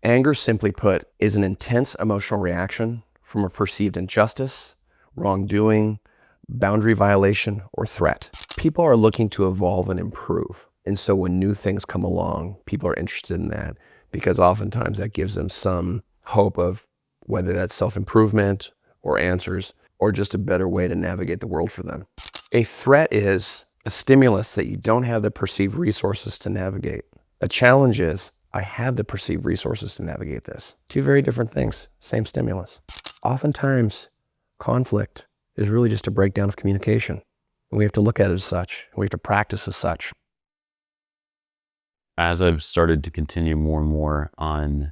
Anger, simply put, is an intense emotional reaction from a perceived injustice, wrongdoing, boundary violation, or threat. People are looking to evolve and improve. And so when new things come along, people are interested in that because oftentimes that gives them some hope of whether that's self-improvement or answers or just a better way to navigate the world for them. A threat is a stimulus that you don't have the perceived resources to navigate. A challenge is, I have the perceived resources to navigate this. Two very different things, same stimulus. Oftentimes, conflict is really just a breakdown of communication. And we have to look at it as such. We have to practice as such. As I've started to continue more and more on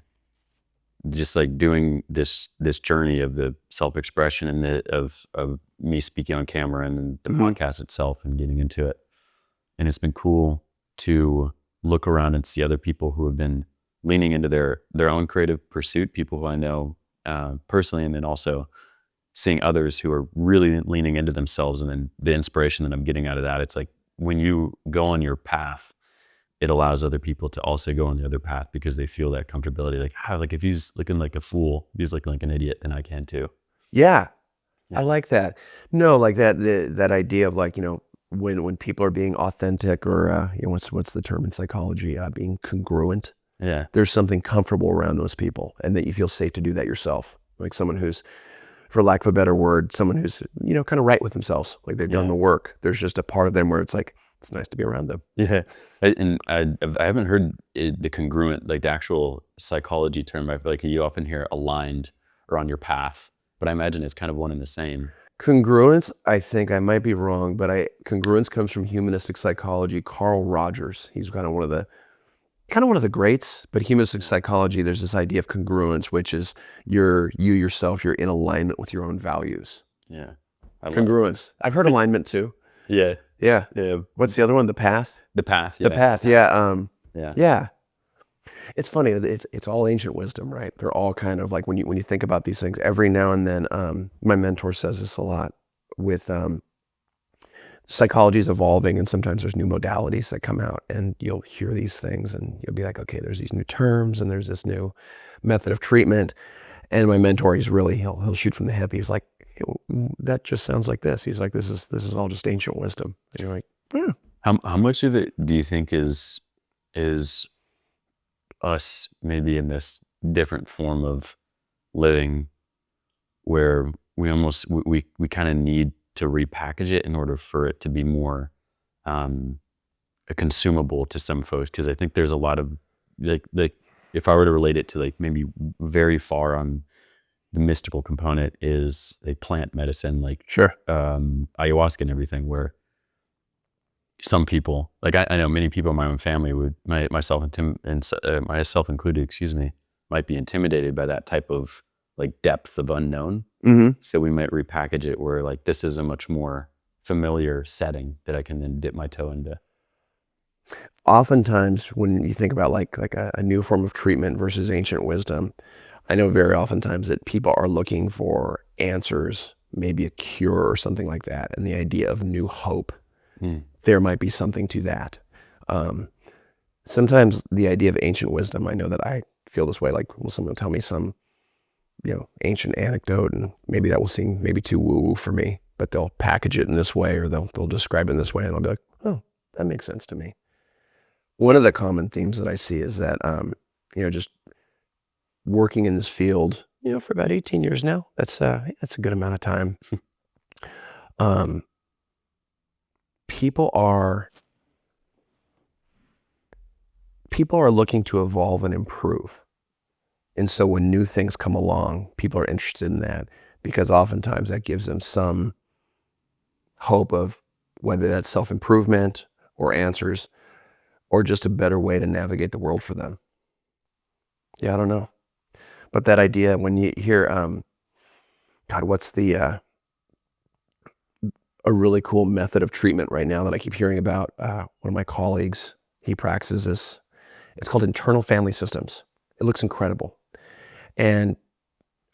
just like doing this journey of the self-expression and of me speaking on camera and the podcast itself and getting into it. And it's been cool to look around and see other people who have been leaning into their own creative pursuit, people who I know personally, and then also seeing others who are really leaning into themselves, and then the inspiration that I'm getting out of that. It's like when you go on your path, it allows other people to also go on the other path because they feel that comfortability. Like if he's looking like a fool, if he's looking like an idiot, then I can too. Yeah. I like that. No, like that idea of like, when people are being authentic or, what's the term in psychology, being congruent. Yeah. There's something comfortable around those people and that you feel safe to do that yourself. Like someone who's, for lack of a better word, someone who's, kind of right with themselves, like they've done the work. There's just a part of them where it's like, it's nice to be around them. Yeah. And I haven't heard the congruent, like the actual psychology term. I feel like you often hear aligned or on your path, but I imagine it's kind of one and the same. Congruence, I think I might be wrong, but congruence comes from humanistic psychology. Carl Rogers, he's kind of one of the greats, but humanistic psychology, there's this idea of congruence, which is you yourself, you're in alignment with your own values. Yeah. Congruence. I've heard alignment too. Yeah. Yeah. Yeah. What's the other one? The path? The path. The path. Yeah. Yeah. Yeah. It's funny. It's all ancient wisdom, right? They're all kind of like when you think about these things, every now and then, my mentor says this a lot with, psychology is evolving and sometimes there's new modalities that come out and you'll hear these things and you'll be like, okay, there's these new terms and there's this new method of treatment. And my mentor, he'll shoot from the hip. He's like, that just sounds like this. He's like, this is all just ancient wisdom. And you're like, yeah. How much of it do you think is us maybe in this different form of living where we almost, we kind of need to repackage it in order for it to be more consumable to some folks? Because I think there's a lot of like if I were to relate it to like maybe very far on the mystical component is a plant medicine, like Sure. ayahuasca and everything, where some people, like I know many people in my own family would, myself included, might be intimidated by that type of like depth of unknown. Mm-hmm. So we might repackage it where like this is a much more familiar setting that I can then dip my toe into. Oftentimes when you think about like a new form of treatment versus ancient wisdom, I know very oftentimes that people are looking for answers, maybe a cure or something like that. And the idea of new hope, there might be something to that. Sometimes the idea of ancient wisdom, I know that I feel this way, like, well, someone will tell me some, ancient anecdote and maybe that will seem maybe too woo-woo for me, but they'll package it in this way or they'll describe it in this way and I'll be like, oh, that makes sense to me. One of the common themes that I see is that, just working in this field, for about 18 years now, that's a good amount of time. People are looking to evolve and improve. And so when new things come along, people are interested in that because oftentimes that gives them some hope of whether that's self-improvement or answers or just a better way to navigate the world for them. Yeah, I don't know. But that idea, when you hear, God, what's a really cool method of treatment right now that I keep hearing about? One of my colleagues, he practices this. It's called internal family systems. It looks incredible. And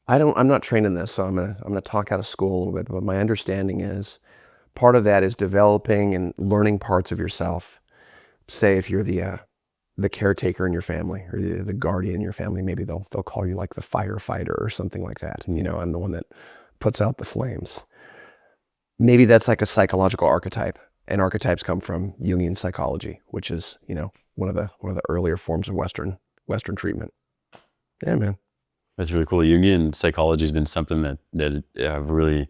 I'm not trained in this, so I'm gonna talk out of school a little bit, but my understanding is part of that is developing and learning parts of yourself. Say if you're the the caretaker in your family or the guardian in your family. Maybe they'll call you like the firefighter or something like that. And, I'm the one that puts out the flames. Maybe that's like a psychological archetype, and archetypes come from Jungian psychology, which is, one of the earlier forms of Western treatment. Yeah, man. That's really cool. Jungian psychology has been something that I've really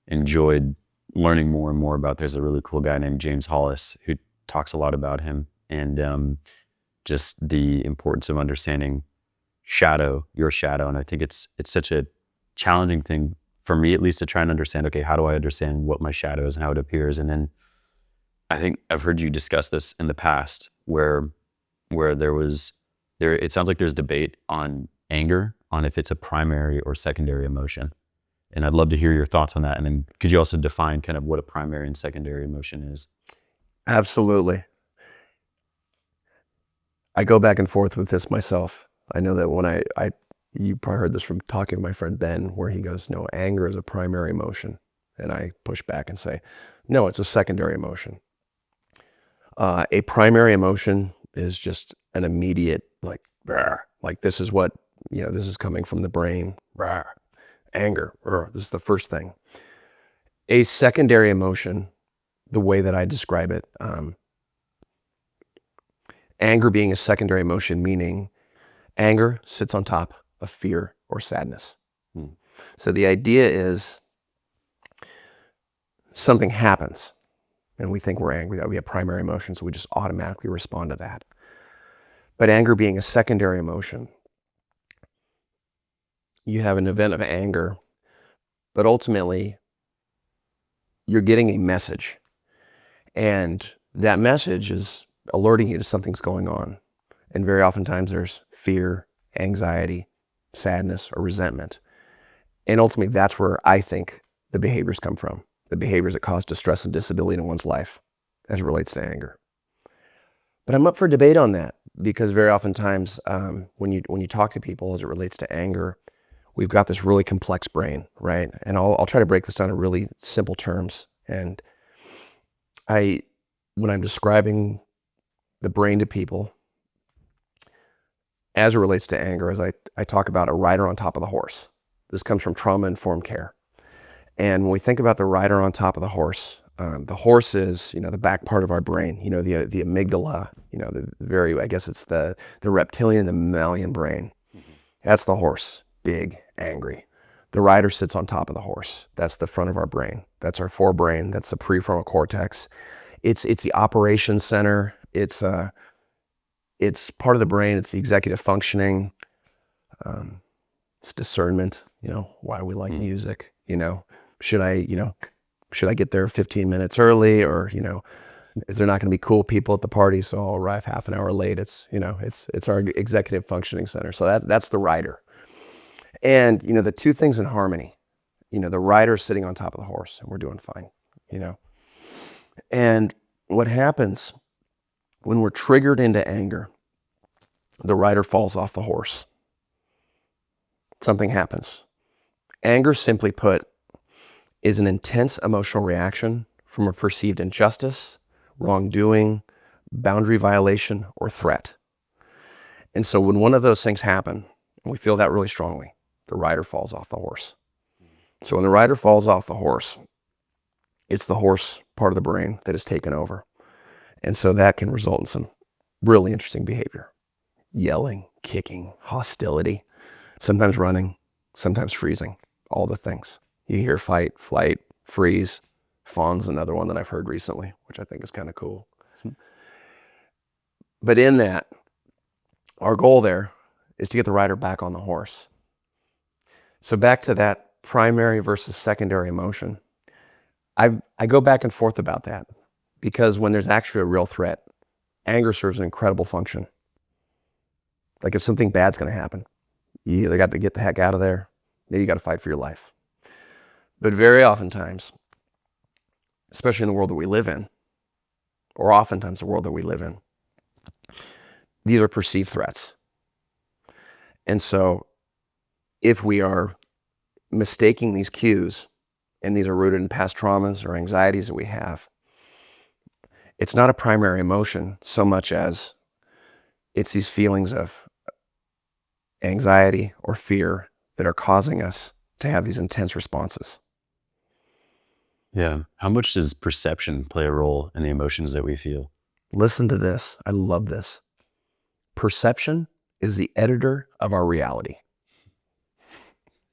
enjoyed learning more and more about. There's a really cool guy named James Hollis who talks a lot about him, and just the importance of understanding your shadow. And I think it's such a challenging thing for me, at least, to try and understand, okay, how do I understand what my shadow is and how it appears? And then I think I've heard you discuss this in the past where it sounds like there's debate on anger, on if it's a primary or secondary emotion. And I'd love to hear your thoughts on that. And then could you also define kind of what a primary and secondary emotion is? Absolutely. I go back and forth with this myself. I know that when you probably heard this from talking to my friend Ben, where he goes, no, anger is a primary emotion. And I push back and say, no, it's a secondary emotion. A primary emotion is just an immediate, like, rah, like this is what, this is coming from the brain, rah, anger, this is the first thing. A secondary emotion, the way that I describe it, anger being a secondary emotion, meaning anger sits on top of fear or sadness. So the idea is something happens and we think we're angry, that we have primary emotions, so we just automatically respond to that. But anger being a secondary emotion, you have an event of anger, but ultimately you're getting a message, and that message is alerting you to something's going on. And very oftentimes there's fear, anxiety, sadness, or resentment. And ultimately that's where I think the behaviors come from, the behaviors that cause distress and disability in one's life as it relates to anger. But I'm up for debate on that, because very oftentimes when you talk to people as it relates to anger, we've got this really complex brain, right? And I'll try to break this down in really simple terms. And when I'm describing the brain to people as it relates to anger, as I talk about a rider on top of the horse. This comes from trauma-informed care. And when we think about the rider on top of the horse is, the back part of our brain, the amygdala, I guess it's the reptilian, the mammalian brain. That's the horse, big, angry. The rider sits on top of the horse. That's the front of our brain. That's our forebrain. That's the prefrontal cortex. It's the operations center. It's part of the brain. It's the executive functioning. It's discernment. Why we like music. Should I get there 15 minutes early, or is there not going to be cool people at the party, so I'll arrive half an hour late? It's our executive functioning center. So that's the rider. And the two things in harmony. The rider's sitting on top of the horse, and we're doing fine. And what happens when we're triggered into anger, the rider falls off the horse. Something happens. Anger, simply put, is an intense emotional reaction from a perceived injustice, wrongdoing, boundary violation, or threat. And so when one of those things happen, and we feel that really strongly, the rider falls off the horse. So when the rider falls off the horse, it's the horse part of the brain that is taken over. And so that can result in some really interesting behavior. Yelling, kicking, hostility, sometimes running, sometimes freezing, all the things. You hear fight, flight, freeze. Fawn's another one that I've heard recently, which I think is kind of cool. But in that, our goal there is to get the rider back on the horse. So back to that primary versus secondary emotion. I go back and forth about that, because when there's actually a real threat, anger serves an incredible function. Like if something bad's going to happen, you either got to get the heck out of there, then you got to fight for your life. But very oftentimes, especially in the world that we live in, or oftentimes the world that we live in, these are perceived threats. And so if we are mistaking these cues, and these are rooted in past traumas or anxieties that we have, it's not a primary emotion so much as It's these feelings of anxiety or fear that are causing us to have these intense responses. Yeah. How much does perception play a role in the emotions that we feel? Listen to this. I love this. Perception is the editor of our reality.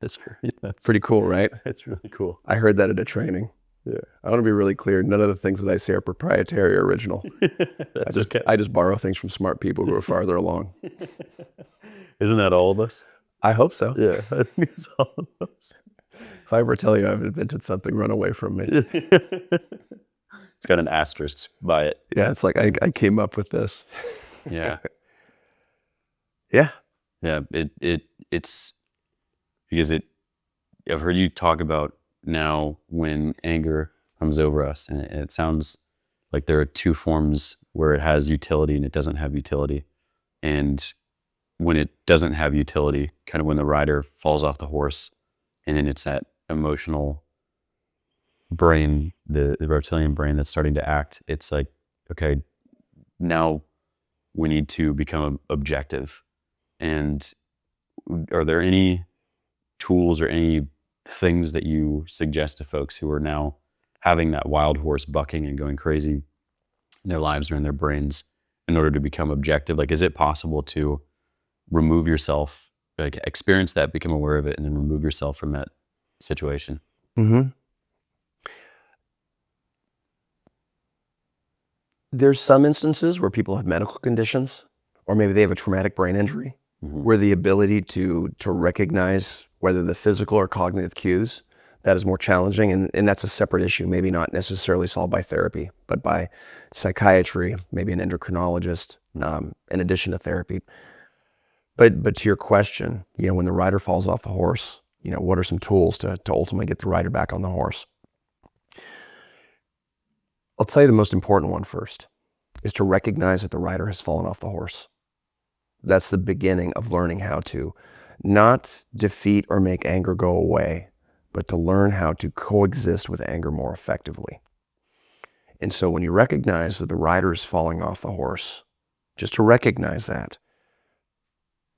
That's Pretty cool, right? That's really cool. I heard that at a training. Yeah. I want to be really clear. None of the things that I say are proprietary or original. That's okay. I just borrow things from smart people who are farther along. Isn't that all of us? I hope so. Yeah. I think it's all of us. If I ever tell you I've invented something, run away from me. It's got an asterisk by it. Yeah, it's like I came up with this. Yeah. Yeah. Yeah. It's because I've heard you talk about now when anger comes over us, and it sounds like there are two forms where it has utility and it doesn't have utility. And when it doesn't have utility, kind of when the rider falls off the horse, and then it's that emotional brain, the reptilian brain that's starting to act. It's like, okay, now we need to become objective. And are there any tools or any things that you suggest to folks who are now having that wild horse bucking and going crazy in their lives or in their brains in order to become objective? Like, is it possible to remove yourself, like experience that, become aware of it, and then remove yourself from that situation? Mm-hmm. There's some instances where people have medical conditions, or maybe they have a traumatic brain injury, where the ability to recognize whether the physical or cognitive cues, that is more challenging, and that's a separate issue, maybe not necessarily solved by therapy, but by psychiatry, maybe an endocrinologist, in addition to therapy. But to your question, when the rider falls off the horse, what are some tools to ultimately get the rider back on the horse? I'll tell you the most important one first, is to recognize that the rider has fallen off the horse. That's the beginning of learning how to not defeat or make anger go away, but to learn how to coexist with anger more effectively. And so when you recognize that the rider is falling off the horse, just to recognize that,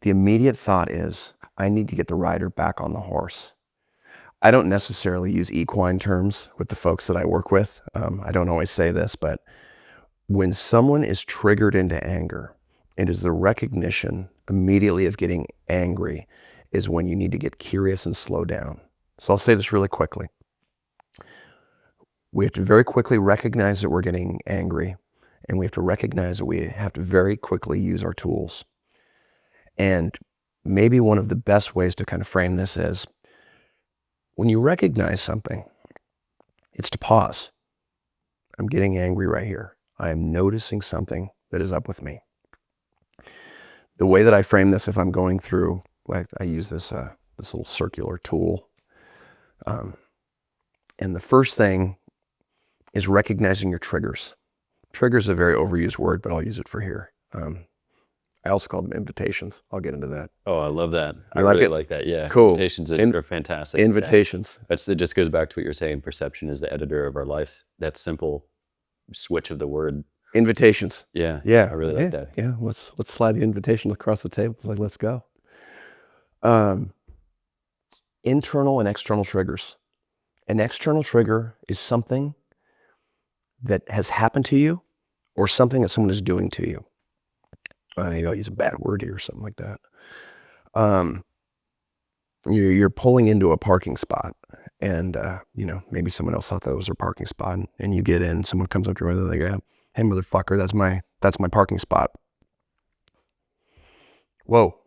the immediate thought is, I need to get the rider back on the horse. I don't necessarily use equine terms with the folks that I work with. I don't always say this, but when someone is triggered into anger, it is the recognition immediately of getting angry is when you need to get curious and slow down. So I'll say this really quickly. We have to very quickly recognize that we're getting angry, and we have to recognize that we have to very quickly use our tools. And maybe one of the best ways to kind of frame this is, when you recognize something, it's to pause. I'm getting angry right here. I am noticing something that is up with me. The way that I frame this, if I'm going through, like I use this little circular tool. And the first thing is recognizing your triggers. Trigger is a very overused word, but I'll use it for here. I also call them invitations. I'll get into that. Oh, I love that. I like really it? like that. Yeah. Cool. Invitations are fantastic. Invitations. Yeah. It just goes back to what you're saying. Perception is the editor of our life. That simple switch of the word. Invitations. Yeah. Yeah. I really like that. Yeah. Let's slide the invitation across the table. It's like, let's go. Internal and external triggers. An external trigger is something that has happened to you or something that someone is doing to you. Maybe I'll use a bad word here or something like that. You're pulling into a parking spot, and maybe someone else thought that was their parking spot, and you get in. Someone comes up to you and they go, "Hey, motherfucker, that's my parking spot." Whoa,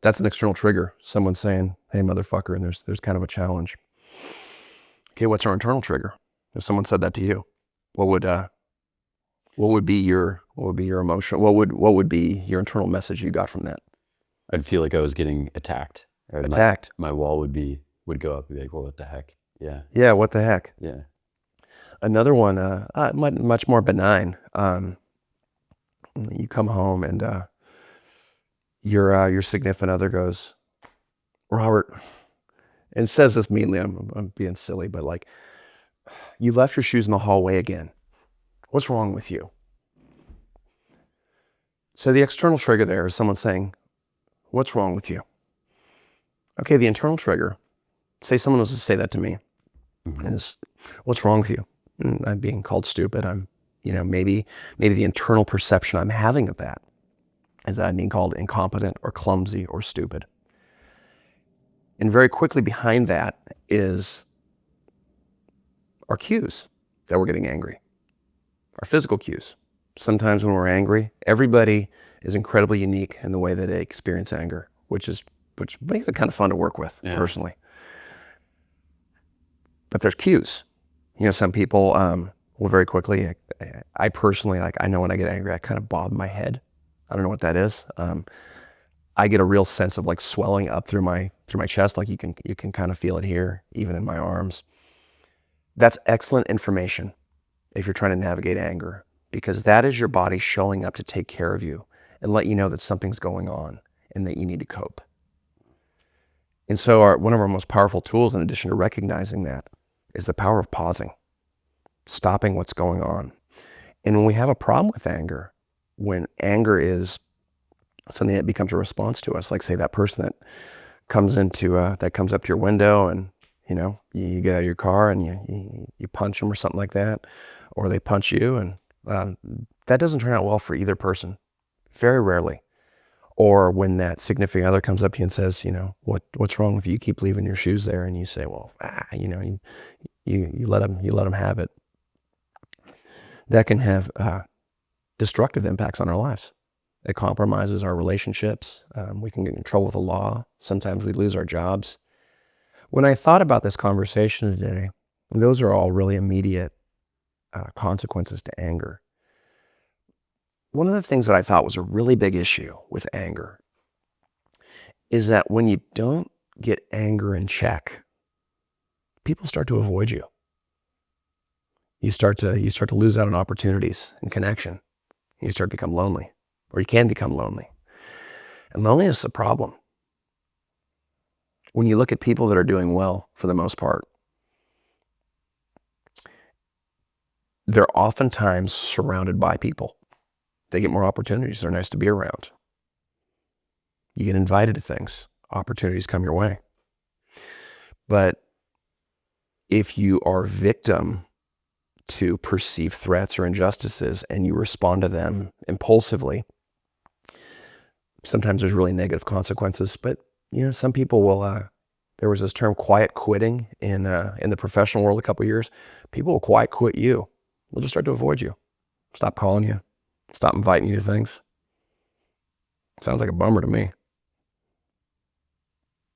that's an external trigger. Someone saying, "Hey, motherfucker," and there's kind of a challenge. Okay, what's our internal trigger? If someone said that to you, what would be your emotion? What would be your internal message you got from that? I'd feel like I was getting attacked. Attacked. My wall would go up and be like, well, what the heck? Yeah. Yeah, what the heck? Yeah. Another one, much more benign. You come home and your significant other goes, "Robert," and says this meanly. I'm being silly, but like, "You left your shoes in the hallway again. What's wrong with you?" So the external trigger there is someone saying, what's wrong with you? Okay, the internal trigger, say someone was to say that to me, is, what's wrong with you? And I'm being called stupid. I'm, maybe the internal perception I'm having of that is that I'm being called incompetent or clumsy or stupid. And very quickly behind that is our cues that we're getting angry, our physical cues. Sometimes when we're angry, everybody is incredibly unique in the way that they experience anger, which makes it kind of fun to work with, personally. But there's cues. Some people will very quickly, I personally, I know when I get angry, I kind of bob my head. I don't know what that is. I get a real sense of swelling up through my chest. You can kind of feel it here, even in my arms. That's excellent information if you're trying to navigate anger, because that is your body showing up to take care of you and let you know that something's going on and that you need to cope. And so one of our most powerful tools, in addition to recognizing that, is the power of pausing, stopping what's going on. And when we have a problem with anger, when anger is something that becomes a response to us, like say that person that comes up to your window and you get out of your car and you punch them or something like that, or they punch you, and that doesn't turn out well for either person, very rarely. Or when that significant other comes up to you and says, what's wrong with you? You keep leaving your shoes there, and you say, well, you let them have it. That can have destructive impacts on our lives. It compromises our relationships. We can get in trouble with the law. Sometimes we lose our jobs. When I thought about this conversation today, those are all really immediate consequences to anger. One of the things that I thought was a really big issue with anger is that when you don't get anger in check, people start to avoid you. You start to lose out on opportunities and connection. You start to become lonely, or you can become lonely. And loneliness is a problem. When you look at people that are doing well, for the most part, they're oftentimes surrounded by people. They get more opportunities. They're nice to be around. You get invited to things. Opportunities come your way. But if you are a victim to perceived threats or injustices and you respond to them impulsively, sometimes there's really negative consequences. But some people will. There was this term, quiet quitting, in the professional world a couple of years. People will quiet quit you. They'll just start to avoid you, stop calling you, stop inviting you to things. Sounds like a bummer to me.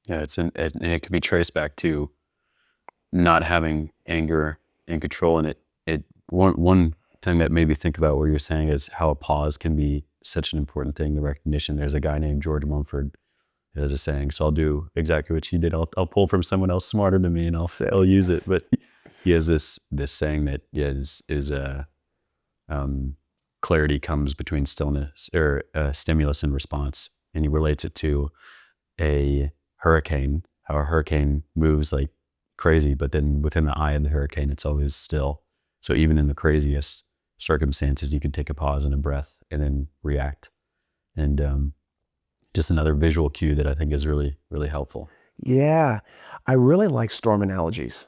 Yeah, and it can be traced back to not having anger in control. And one thing that made me think about what you're saying is how a pause can be such an important thing, the recognition. There's a guy named George Mumford who has a saying, so I'll do exactly what you did. I'll pull from someone else smarter than me and I'll use it. But he has this saying that is clarity comes between stillness or stimulus and response. And he relates it to a hurricane, how a hurricane moves like crazy, but then within the eye of the hurricane, it's always still. So even in the craziest circumstances, you can take a pause and a breath and then react. And just another visual cue that I think is really, really helpful. Yeah, I really like storm analogies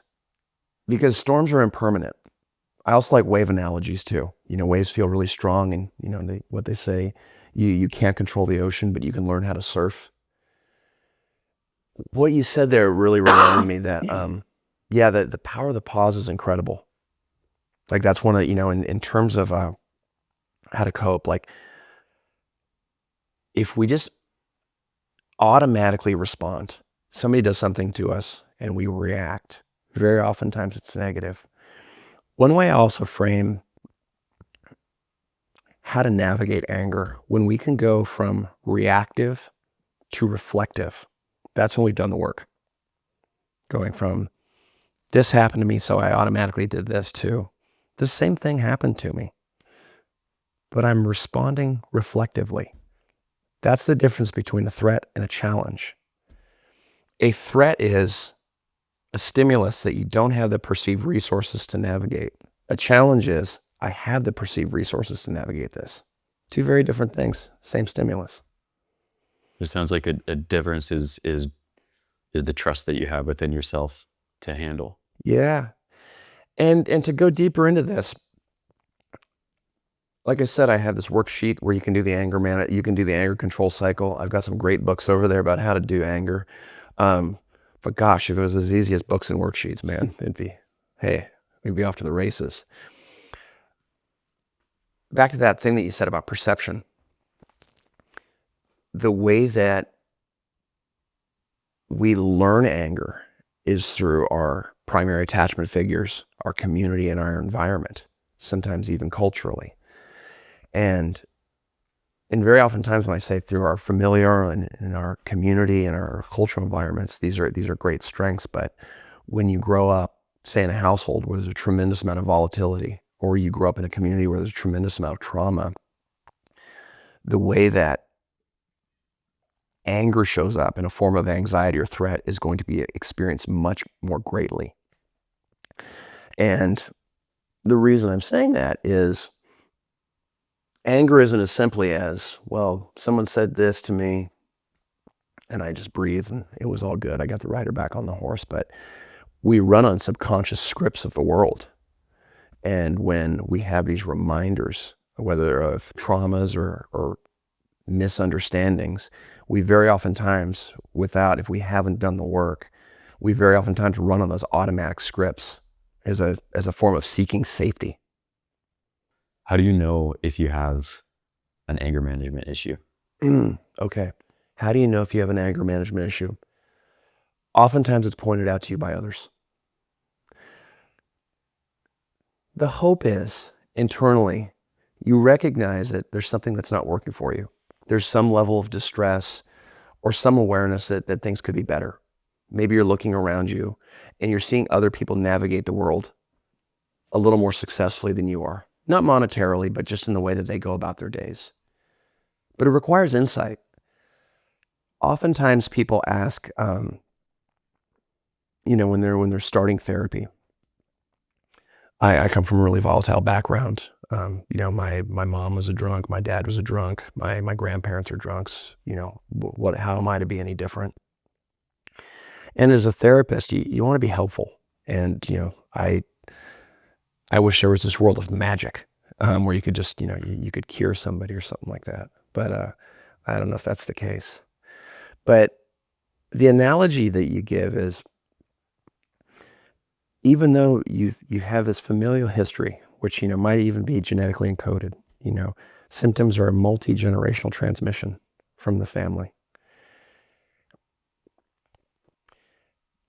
because storms are impermanent. I also like wave analogies too. Waves feel really strong, and what they say, you can't control the ocean, but you can learn how to surf. What you said there really reminded me that, the power of the pause is incredible. That's one of, in terms of how to cope, if we just automatically respond, somebody does something to us and we react, very oftentimes it's negative. One way I also frame how to navigate anger, when we can go from reactive to reflective, that's when we've done the work. Going from, this happened to me, so I automatically did this too. The same thing happened to me, but I'm responding reflectively. That's the difference between a threat and a challenge. A threat is a stimulus that you don't have the perceived resources to navigate. A challenge is, I have the perceived resources to navigate this. Two very different things, same stimulus. It sounds like a difference is the trust that you have within yourself to handle. Yeah. And to go deeper into this, like I said, I have this worksheet where you can do the you can do the anger control cycle. I've got some great books over there about how to do anger. But gosh, if it was as easy as books and worksheets, man, we'd be off to the races. Back to that thing that you said about perception. The way that we learn anger is through our primary attachment figures, our community, and our environment, sometimes even culturally. And very often times when I say through our familiar and in our community and our cultural environments, these are great strengths. But when you grow up, say in a household where there's a tremendous amount of volatility, or you grow up in a community where there's a tremendous amount of trauma, the way that anger shows up in a form of anxiety or threat is going to be experienced much more greatly. And the reason I'm saying that is anger isn't as simply as, well, someone said this to me and I just breathed and it was all good. I got the rider back on the horse. But we run on subconscious scripts of the world. And when we have these reminders, whether of traumas or misunderstandings, we very oftentimes, if we haven't done the work, we very oftentimes run on those automatic scripts as a form of seeking safety. How do you know if you have an anger management issue? Okay. How do you know if you have an anger management issue? Oftentimes it's pointed out to you by others. The hope is, internally, you recognize that there's something that's not working for you. There's some level of distress or some awareness that things could be better. Maybe you're looking around you and you're seeing other people navigate the world a little more successfully than you are. Not monetarily, but just in the way that they go about their days. But it requires insight. Oftentimes people ask, when they're starting therapy. I come from a really volatile background. My mom was a drunk, my dad was a drunk, my grandparents are drunks. How am I to be any different? And as a therapist, you want to be helpful. And I wish there was this world of magic where you could just you could cure somebody or something like that. But I don't know if that's the case. But the analogy that you give is, even though you have this familial history, which might even be genetically encoded, symptoms are a multi-generational transmission from the family.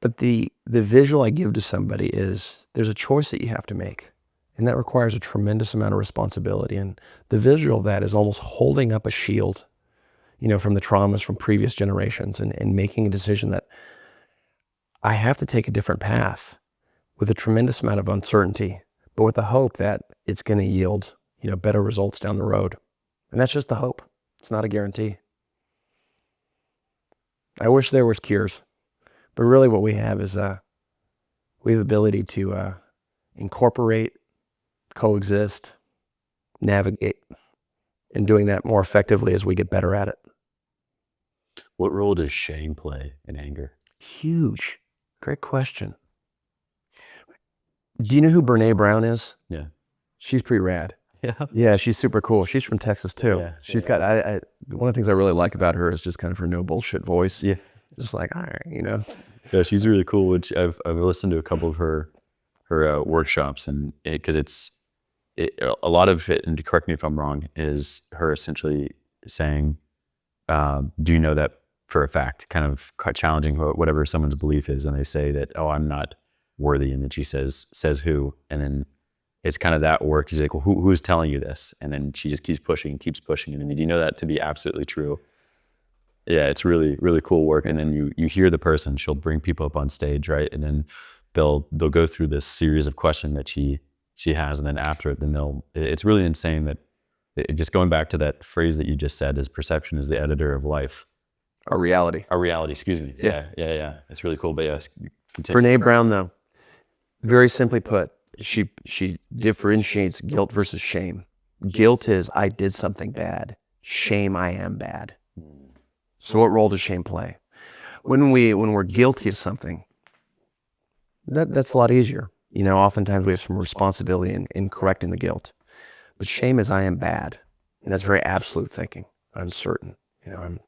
But the visual I give to somebody is there's a choice that you have to make, and that requires a tremendous amount of responsibility. And the visual of that is almost holding up a shield, from the traumas from previous generations and making a decision that I have to take a different path with a tremendous amount of uncertainty, but with the hope that it's going to yield, better results down the road. And that's just the hope. It's not a guarantee. I wish there was cures, but really what we have is we have the ability to incorporate, coexist, navigate, and doing that more effectively as we get better at it. What role does shame play in anger? Huge. Great question. Do you know who Brene Brown is? Yeah. She's pretty rad. Yeah. Yeah, she's super cool. She's from Texas too. Yeah. She's got, one of the things I really like about her is just kind of her no bullshit voice. Yeah. Just like, all right, Yeah, she's really cool. Which I've listened to a couple of her workshops, and because a lot of it, and correct me if I'm wrong, is her essentially saying, do you know that for a fact, kind of challenging whatever someone's belief is, and they say that, oh, I'm not worthy, and then she says who, and then it's kind of that work. She's like, well, who's telling you this? And then she just keeps pushing, and then do you know that to be absolutely true? Yeah, it's really, really cool work. And then you hear the person, she'll bring people up on stage, right? And then they'll go through this series of questions that she has, and then after it, then it's really insane that just going back to that phrase that you just said, is perception is the editor of life. Our reality. Excuse me. Yeah. It's really cool. But yes, continue. Brene Brown, though, very simply put, she differentiates guilt versus shame. Guilt is I did something bad. Shame, I am bad. So what role does shame play? When we're guilty of something, that's a lot easier. Oftentimes we have some responsibility in correcting the guilt. But shame is I am bad. And that's very absolute thinking. I'm certain. I'm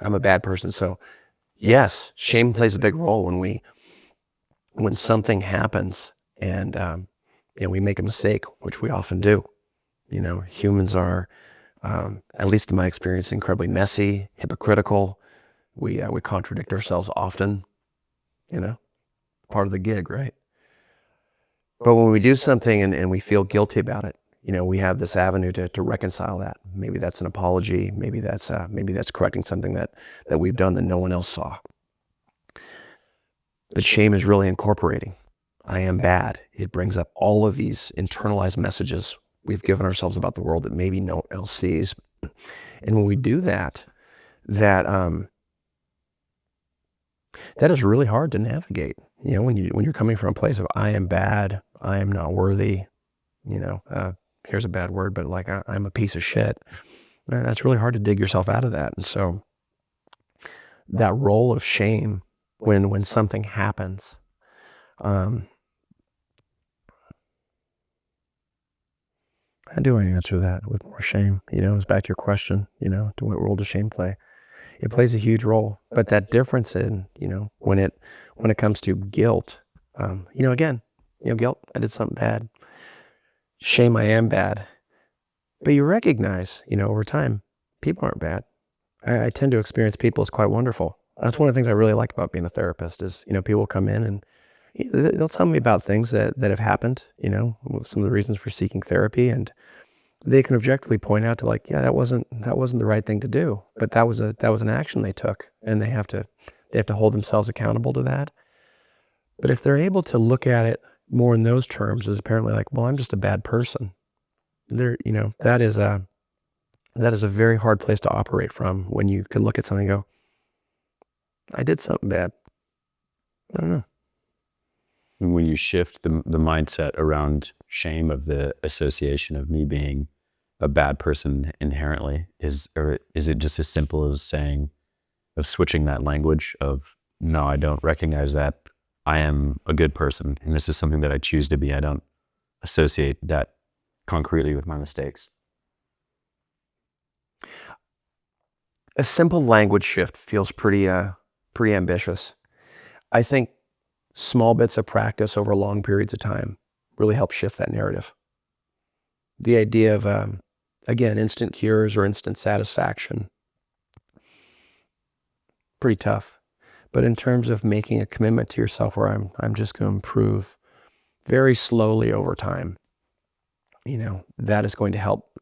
a bad person. So yes, shame plays a big role when something happens and we make a mistake, which we often do. Humans are, at least in my experience, incredibly messy, hypocritical. We contradict ourselves often. Part of the gig, right? But when we do something and we feel guilty about it, we have this avenue to reconcile that. Maybe that's an apology. Maybe that's correcting something that we've done that no one else saw. But shame is really incorporating. I am bad. It brings up all of these internalized messages we've given ourselves about the world that maybe no one else sees. And when we do that is really hard to navigate. When you're coming from a place of I am bad, I am not worthy. Here's a bad word, but like I'm a piece of shit. That's really hard to dig yourself out of that. And so that role of shame when something happens, how do I answer that with more shame? It's back to your question, to what role does shame play? It plays a huge role, but that difference in, when it comes to guilt, again, guilt, I did something bad. Shame, I am bad. But you recognize, over time, people aren't bad. I tend to experience people as quite wonderful. That's one of the things I really like about being a therapist is, people come in and they'll tell me about things that have happened, some of the reasons for seeking therapy, and they can objectively point out to like, yeah, that wasn't the right thing to do, but that was an action they took, and they have to hold themselves accountable to that. But if they're able to look at it more in those terms, as apparently like, well, I'm just a bad person, that is a very hard place to operate from when you can look at something and go, I did something bad. I don't know. And when you shift the mindset around shame of the association of me being a bad person inherently, is it just as simple as switching that language of, no, I don't recognize that. I am a good person, and this is something that I choose to be. I don't associate that concretely with my mistakes. A simple language shift feels pretty ambitious. I think small bits of practice over long periods of time really help shift that narrative. The idea of, again, instant cures or instant satisfaction, pretty tough. But in terms of making a commitment to yourself where I'm just going to improve very slowly over time, that is going to help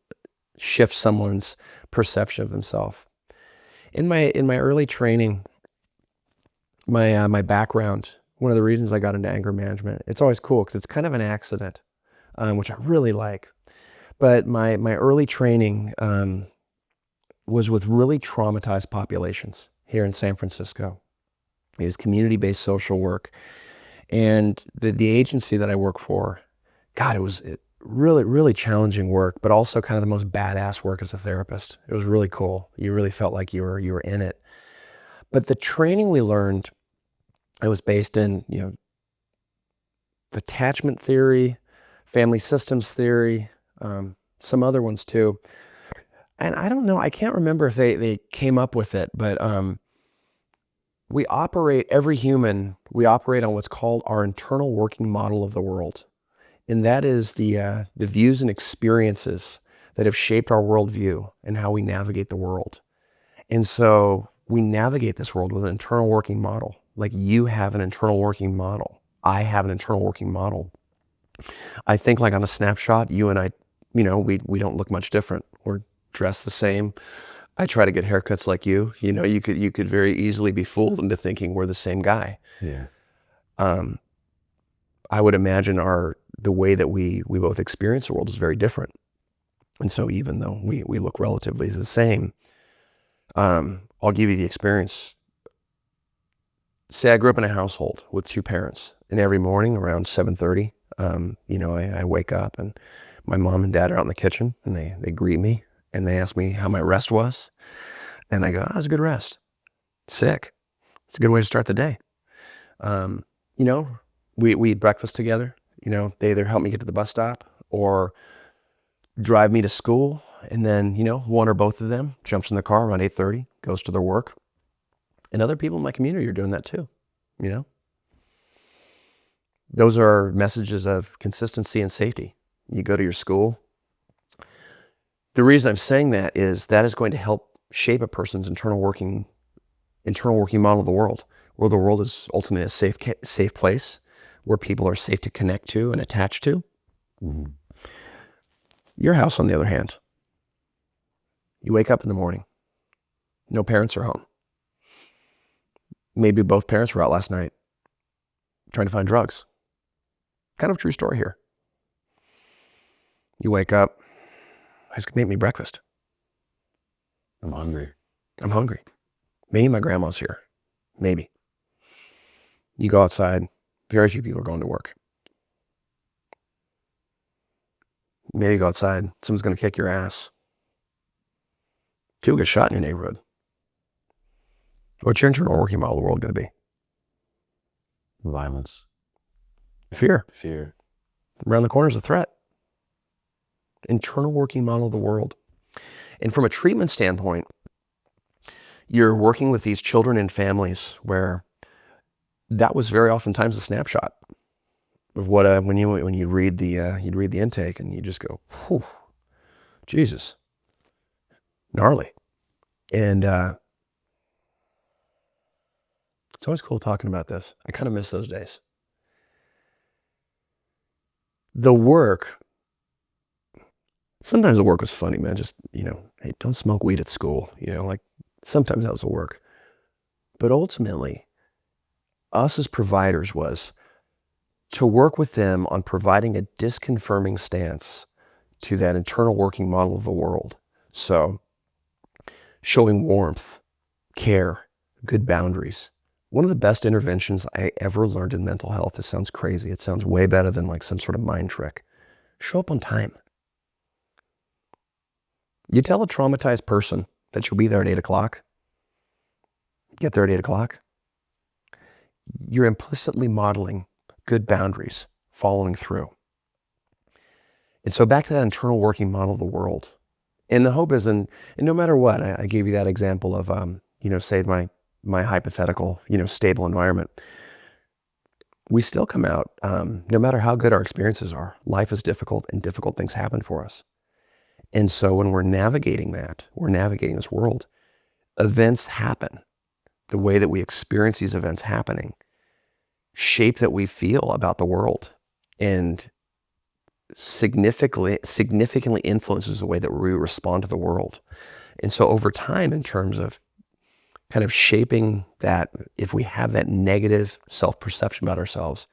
shift someone's perception of themselves. In my early training, my background, one of the reasons I got into anger management, it's always cool because it's kind of an accident, which I really like. But my early training was with really traumatized populations here in San Francisco. It was community-based social work. And the agency that I work for, God, it was really, really challenging work, but also kind of the most badass work as a therapist. It was really cool. You really felt like you were in it. But the training we learned, it was based in, attachment theory, family systems theory, some other ones too. And I don't know, I can't remember if they came up with it, but every human, we operate on what's called our internal working model of the world. And that is the views and experiences that have shaped our worldview and how we navigate the world. And so we navigate this world with an internal working model. Like you have an internal working model. I have an internal working model. I think like on a snapshot, you and I, we don't look much different. We're dressed the same. I try to get haircuts like you. You could very easily be fooled into thinking we're the same guy. Yeah. I would imagine the way that we both experience the world is very different. And so even though we look relatively the same, I'll give you the experience. Say I grew up in a household with two parents, and every morning around 7:30, I wake up and My mom and dad are out in the kitchen, and they greet me, and they ask me how my rest was. And I go, it was a good rest. Sick. It's a good way to start the day. You know, we eat breakfast together. You know, they either help me get to the bus stop or drive me to school. And then, you know, one or both of them jumps in the car around 8:30, goes to their work. And other people in my community are doing that too, you know? Those are messages of consistency and safety. You go to your school. The reason I'm saying that is going to help shape a person's internal working model of the world, where the world is ultimately a safe place, where people are safe to connect to and attach to. Mm-hmm. Your house, on the other hand, you wake up in the morning, no parents are home. Maybe both parents were out last night trying to find drugs. Kind of a true story here. You wake up, who's gonna make me breakfast? I'm hungry. I'm hungry. Maybe my grandma's here. Maybe. You go outside, very few people are going to work. Maybe you go outside, someone's gonna kick your ass. People get shot in your neighborhood. What's your internal working model of the world gonna be? Violence. Fear. Fear. Around the corner is a threat. Internal working model of the world. And from a treatment standpoint, you're working with these children and families where that was very oftentimes a snapshot of what when you read the you'd read the intake and you just go, whew, Jesus, gnarly. And it's always cool talking about this. I kind of miss those days. The work, sometimes the work was funny, man. Just, you know, hey, don't smoke weed at school. You know, like sometimes that was the work. But ultimately, us as providers was to work with them on providing a disconfirming stance to that internal working model of the world. So showing warmth, care, good boundaries. One of the best interventions I ever learned in mental health, this sounds crazy. It sounds way better than like some sort of mind trick. Show up on time. You tell a traumatized person that you'll be there at 8 o'clock. Get there at 8 o'clock. You're implicitly modeling good boundaries, following through. And so back to that internal working model of the world. And the hope is, and no matter what, I gave you that example of, you know, say my hypothetical, you know, stable environment. We still come out, no matter how good our experiences are, life is difficult and difficult things happen for us. And so when we're navigating that, we're navigating this world, events happen. The way that we experience these events happening shape that we feel about the world and significantly influences the way that we respond to the world. And so over time, in terms of kind of shaping that, if we have that negative self-perception about ourselves,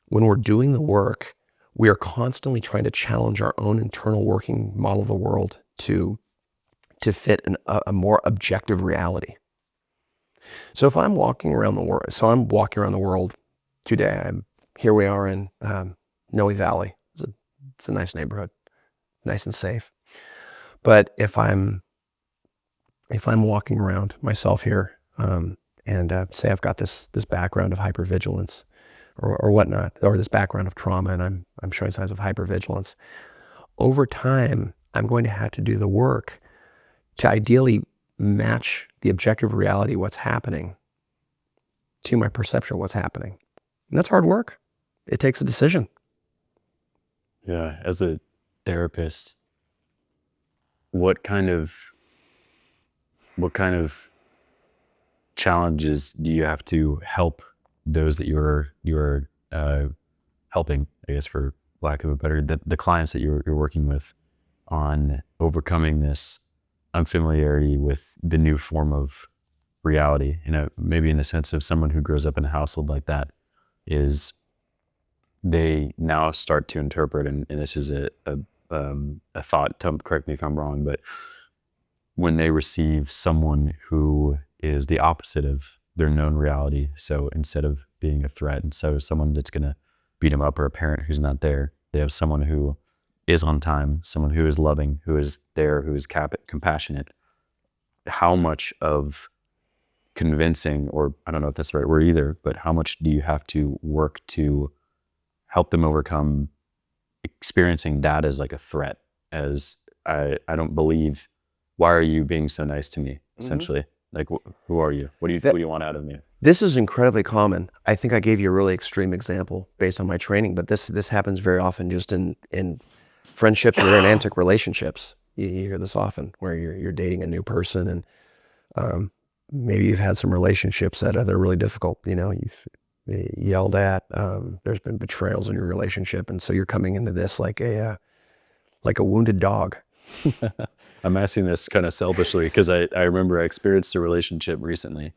when we're doing the work, we are constantly trying to challenge our own internal working model of the world to fit a more objective reality. So if I'm walking around the world, today. Here we are in Noe Valley. It's a nice neighborhood, nice and safe. But if I'm walking around myself here, and say I've got this background of hypervigilance or whatnot, or this background of trauma, and I'm showing signs of hypervigilance, over time, I'm going to have to do the work to ideally match the objective reality of what's happening to my perception of what's happening. And that's hard work. It takes a decision. Yeah. As a therapist, what kind of challenges do you have to help those that you're helping, I guess, for lack of a better, the clients that you're working with on overcoming this unfamiliarity with the new form of reality? You know, maybe in the sense of someone who grows up in a household like that, is they now start to interpret, and this is a thought, correct me if I'm wrong, but when they receive someone who is the opposite of their known reality, so instead of being a threat, and so someone that's going to beat them up, or a parent who's not there, they have someone who is on time, someone who is loving, who is there, who is compassionate, how much of convincing, or I don't know if that's the right word either, but how much do you have to work to help them overcome experiencing that as like a threat, as I don't believe, why are you being so nice to me, essentially? Like, who are you? What do you want out of me? This is incredibly common. I think I gave you a really extreme example based on my training, but this happens very often just in friendships or romantic relationships. You hear this often, where you're dating a new person, and maybe you've had some relationships that are really difficult. You know, you've yelled at. There's been betrayals in your relationship, and so you're coming into this like a wounded dog. I'm asking this kind of selfishly because I remember I experienced a relationship recently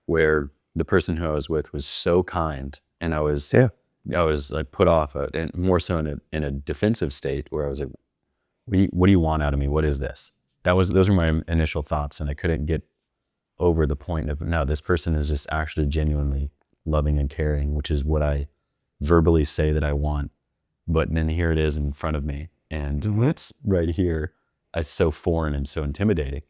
where the person who I was with was so kind, and I was like put off, and more so in a defensive state where I was like, what do you want out of me? What is this? Those were my initial thoughts, and I couldn't get over the point of, no, this person is just actually genuinely loving and caring, which is what I verbally say that I want. But then here it is in front of me, and it's right here. It's so foreign and so intimidating.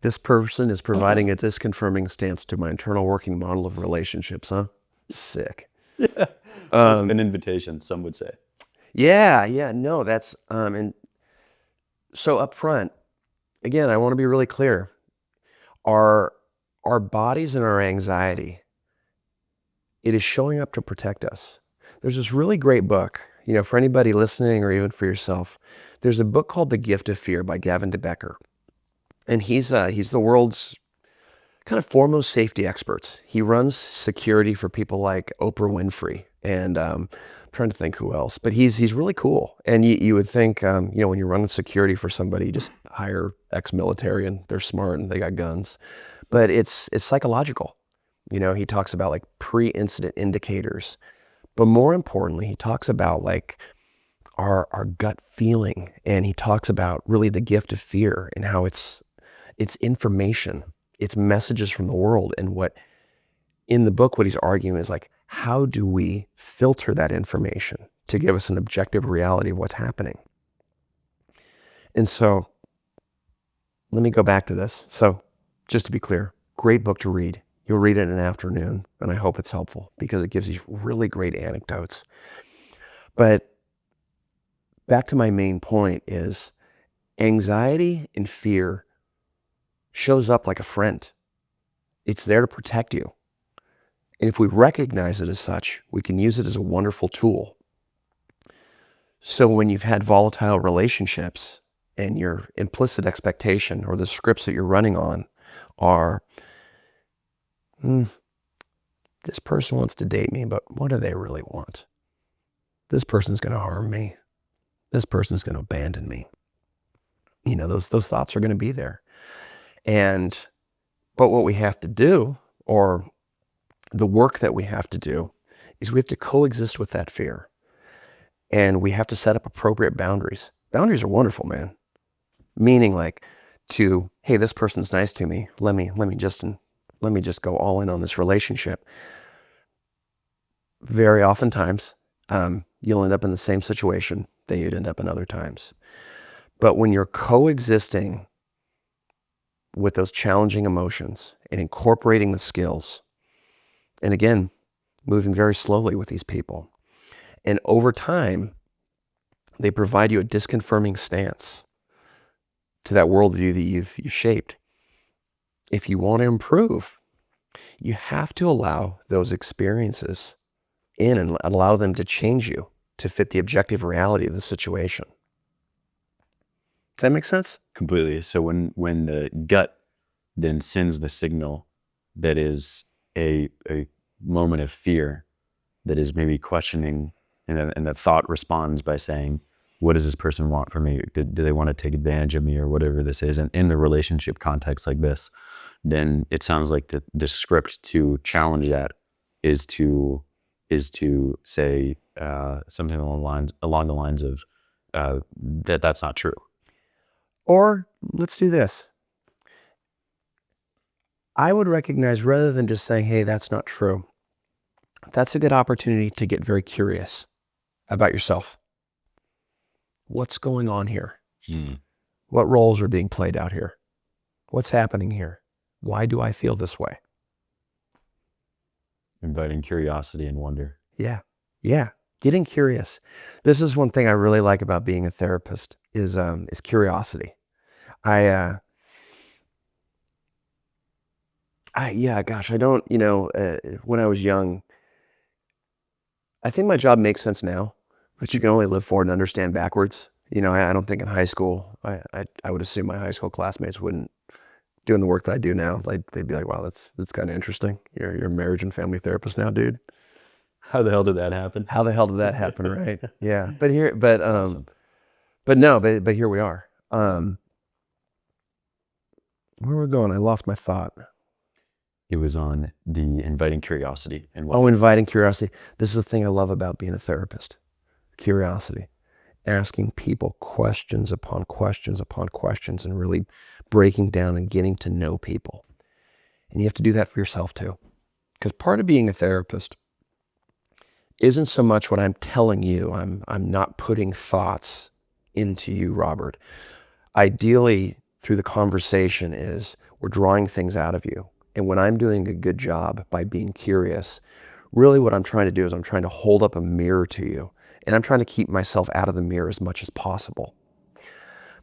This person is providing a disconfirming stance to my internal working model of relationships, huh? Sick. Yeah. An invitation, some would say. Yeah, no, that's, and so up front, again, I want to be really clear. Our bodies and our anxiety, it is showing up to protect us. There's this really great book, you know, for anybody listening or even for yourself. There's a book called The Gift of Fear by Gavin de Becker. And he's the world's kind of foremost safety expert. He runs security for people like Oprah Winfrey, and I'm trying to think who else. But he's really cool. And you would think, you know, when you're running security for somebody, you just hire ex-military and they're smart and they got guns. But it's psychological. You know, he talks about like pre-incident indicators. But more importantly, he talks about like our gut feeling, and he talks about really the gift of fear and how it's information, it's messages from the world. And what in the book, what he's arguing is like, how do we filter that information to give us an objective reality of what's happening? And so let me go back to this. So just to be clear, great book to read. You'll read it in an afternoon, and I hope it's helpful because it gives these really great anecdotes. But back to my main point is anxiety and fear shows up like a friend. It's there to protect you. And if we recognize it as such, we can use it as a wonderful tool. So when you've had volatile relationships and your implicit expectation or the scripts that you're running on are, this person wants to date me, but what do they really want? This person's going to harm me. This person's going to abandon me. You know, those thoughts are going to be there. But what we have to do, or the work that we have to do, is we have to coexist with that fear. And we have to set up appropriate boundaries. Boundaries are wonderful, man. Meaning like hey, this person's nice to me. Let me just go all in on this relationship. Very oftentimes, you'll end up in the same situation that you'd end up in other times. But when you're coexisting with those challenging emotions and incorporating the skills, and again, moving very slowly with these people, and over time, they provide you a disconfirming stance to that worldview that you've shaped. If you want to improve, you have to allow those experiences in and allow them to change you to fit the objective reality of the situation. Does that make sense? Completely. So when the gut then sends the signal that is a moment of fear, that is maybe questioning, and the thought responds by saying, what does this person want from me? Do they want to take advantage of me, or whatever this is? And in the relationship context like this, then it sounds like the script to challenge that is to say something along the lines of that's not true. Or let's do this. I would recognize, rather than just saying, hey, that's not true, that's a good opportunity to get very curious about yourself. What's going on here? Mm. What roles are being played out here? What's happening here? Why do I feel this way? Inviting curiosity and wonder. Yeah. Yeah. Getting curious. This is one thing I really like about being a therapist is curiosity. Yeah, gosh, I don't, when I was young, I think my job makes sense now, but you can only live forward and understand backwards. I don't think in high school, I would assume my high school classmates wouldn't doing the work that I do now. Like they'd be like, wow, that's kind of interesting. You're a marriage and family therapist now, dude. How the hell did that happen? How the hell did that happen, right? Yeah. But Awesome. but here we are. Where we're going, I lost my thought. It was on the inviting curiosity and Oh, inviting curiosity. This is the thing I love about being a therapist. Curiosity. Asking people questions upon questions upon questions and really breaking down and getting to know people. And you have to do that for yourself too. Because part of being a therapist isn't so much what I'm telling you. I'm not putting thoughts into you, Robert. Ideally, through the conversation is we're drawing things out of you. And when I'm doing a good job by being curious, really what I'm trying to do is I'm trying to hold up a mirror to you. And I'm trying to keep myself out of the mirror as much as possible.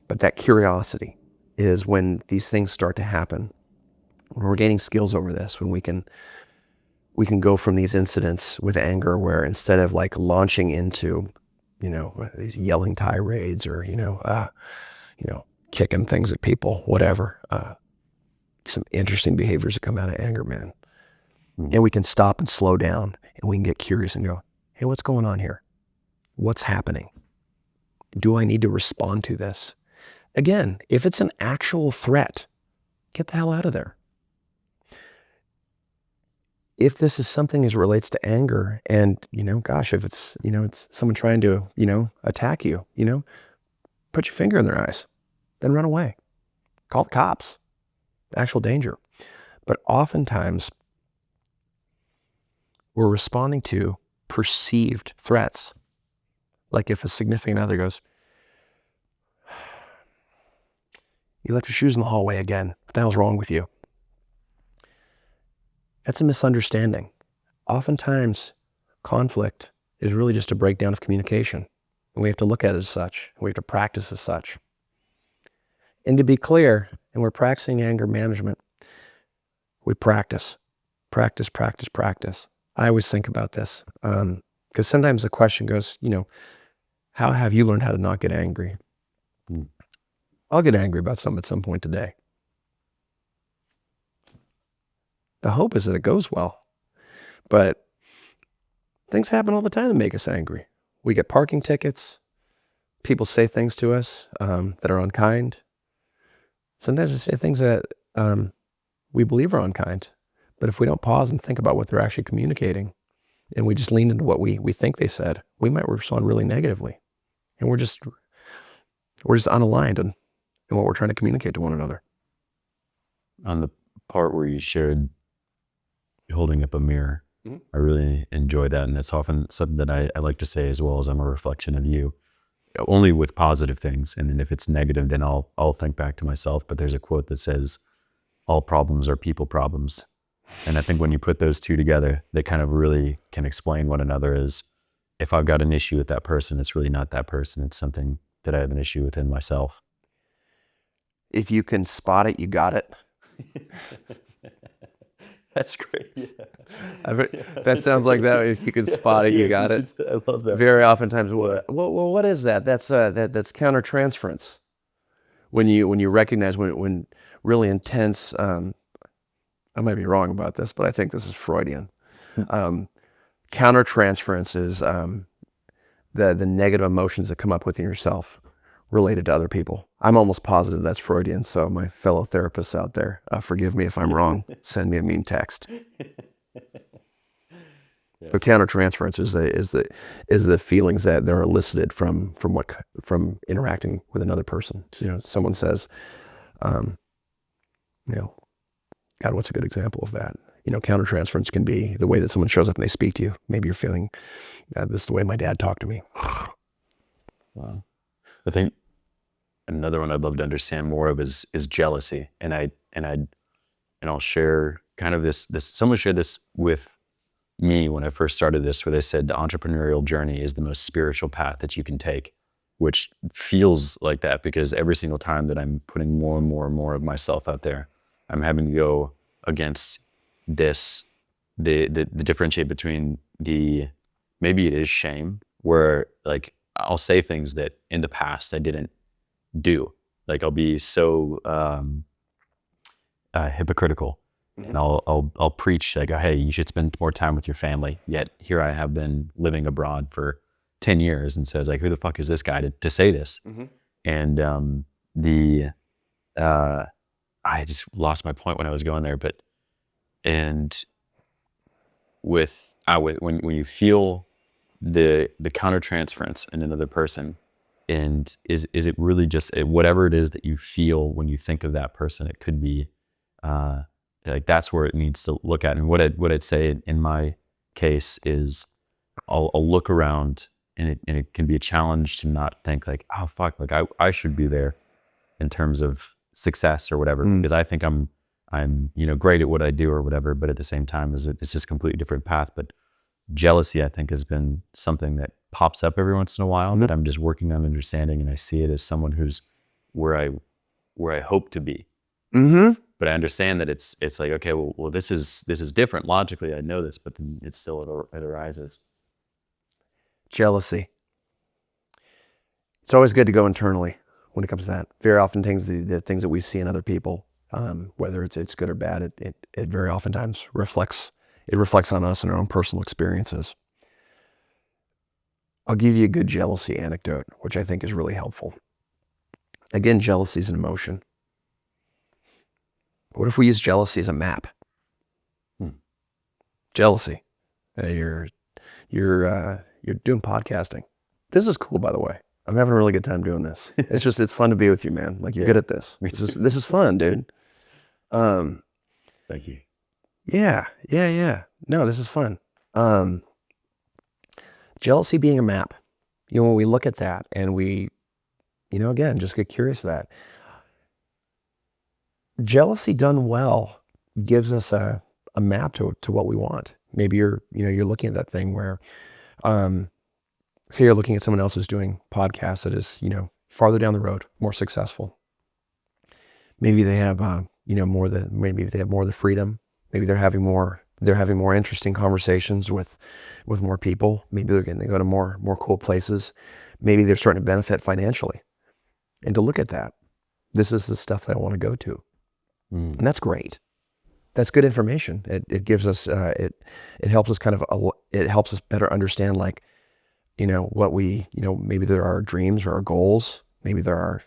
But that curiosity is when these things start to happen. When we're gaining skills over this, when we can go from these incidents with anger where instead of like launching into, these yelling tirades or, kicking things at people, whatever, some interesting behaviors that come out of anger, man. And we can stop and slow down and we can get curious and go, hey, what's going on here? What's happening? Do I need to respond to this? Again, if it's an actual threat, get the hell out of there. If this is something as relates to anger and, gosh, if it's, it's someone trying to, attack you, put your finger in their eyes, then run away. Call the cops. Actual danger. But oftentimes we're responding to perceived threats. Like if a significant other goes, you left your shoes in the hallway again. What the hell's wrong with you? That's a misunderstanding. Oftentimes, conflict is really just a breakdown of communication. And we have to look at it as such. We have to practice as such. And to be clear, and we're practicing anger management, we practice. Practice, practice, practice. I always think about this because sometimes the question goes, how have you learned how to not get angry? I'll get angry about something at some point today. The hope is that it goes well. But things happen all the time that make us angry. We get parking tickets. People say things to us that are unkind. Sometimes they say things that we believe are unkind. But if we don't pause and think about what they're actually communicating, and we just lean into what we think they said, we might respond really negatively. And we're just unaligned in what we're trying to communicate to one another. On the part where you shared holding up a mirror, I really enjoy that. And that's often something that I like to say as well, as I'm a reflection of you, only with positive things. And then if it's negative, then I'll think back to myself. But there's a quote that says, all problems are people problems. And I think when you put those two together, they kind of really can explain one another. Is if I've got an issue with that person, it's really not that person. It's something that I have an issue within myself. If you can spot it, you got it. That's great. Yeah. That sounds like that. If you can spot it, you got it. I love that. Very oftentimes, well, what is that? That's countertransference. When you recognize when really intense, I might be wrong about this, but I think this is Freudian. Countertransference is the negative emotions that come up within yourself related to other people. I'm almost positive that's Freudian. So my fellow therapists out there, forgive me if I'm wrong. Send me a mean text. But countertransference is the feelings that are elicited from interacting with another person. Someone says, God, what's a good example of that? Countertransference can be the way that someone shows up and they speak to you. Maybe you're feeling, this is the way my dad talked to me. Wow. I think another one I'd love to understand more of is jealousy. And I'll share kind of this, someone shared this with me when I first started this, where they said the entrepreneurial journey is the most spiritual path that you can take, which feels like that because every single time that I'm putting more and more and more of myself out there, I'm having to go against this, the differentiate between maybe it is shame, where like I'll say things that in the past I didn't do. Like I'll be so hypocritical. And I'll preach like, hey, you should spend more time with your family. Yet here I have been living abroad for 10 years. And so it's like, who the fuck is this guy to say this? And I just lost my point when I was going there. But, and when you feel the countertransference in another person, and is it really just whatever it is that you feel when you think of that person? It could be, like that's where it needs to look at. And what I'd say in my case is I'll look around, and it can be a challenge to not think like, oh fuck, like I should be there in terms of success or whatever, because I think I'm great at what I do or whatever, but at the same time it's just a completely different path. But jealousy, I think, has been something that pops up every once in a while that I'm just working on understanding, and I see it as someone who's where I hope to be. But I understand that it's like, okay, well, this is different. Logically, I know this, but then it arises. Jealousy. It's always good to go internally when it comes to that. Very often the things that we see in other people, whether it's good or bad, it very oftentimes reflects on us and our own personal experiences. I'll give you a good jealousy anecdote, which I think is really helpful. Again, jealousy is an emotion. What if we use jealousy as a map? Jealousy. You're doing podcasting. This is cool, by the way. I'm having a really good time doing this. It's fun to be with you, man. Like you're good at this. This is fun, dude. Thank you. Yeah. No, this is fun. Jealousy being a map. When we look at that and we, again, just get curious of that. Jealousy done well gives us a map to what we want. Maybe you're looking at that thing where, say you're looking at someone else who's doing podcasts that is, farther down the road, more successful. Maybe they have, maybe they have more of the freedom. Maybe they're having more interesting conversations with more people. Maybe they're getting to go to more cool places. Maybe they're starting to benefit financially. And to look at that, this is the stuff that I want to go to. And that's great. That's good information. It gives us, it helps us it helps us better understand, like, what we, maybe there are our dreams or our goals. Maybe there are,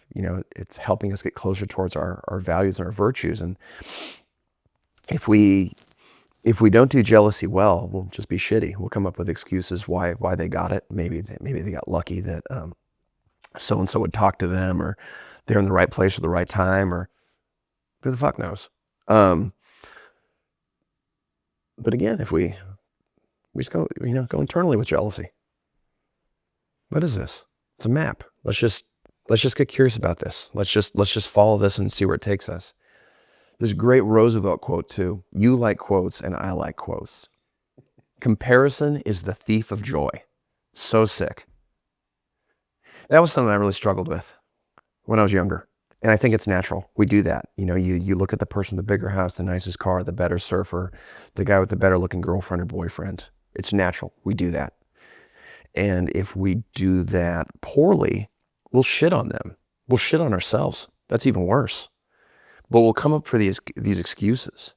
it's helping us get closer towards our values and our virtues. And if we don't do jealousy well, we'll just be shitty. We'll come up with excuses why they got it. Maybe they got lucky that so-and-so would talk to them, or they're in the right place at the right time, or who the fuck knows. But again, if we just go internally with jealousy. What is this? It's a map. Let's just get curious about this. Let's just follow this and see where it takes us. There's a great Roosevelt quote too. You like quotes and I like quotes. Comparison is the thief of joy. So sick. That was something I really struggled with when I was younger. And I think it's natural. We do that. You look at the person with the bigger house, the nicest car, the better surfer, the guy with the better looking girlfriend or boyfriend. It's natural. We do that. And if we do that poorly, we'll shit on them. We'll shit on ourselves. That's even worse. But we'll come up for these excuses.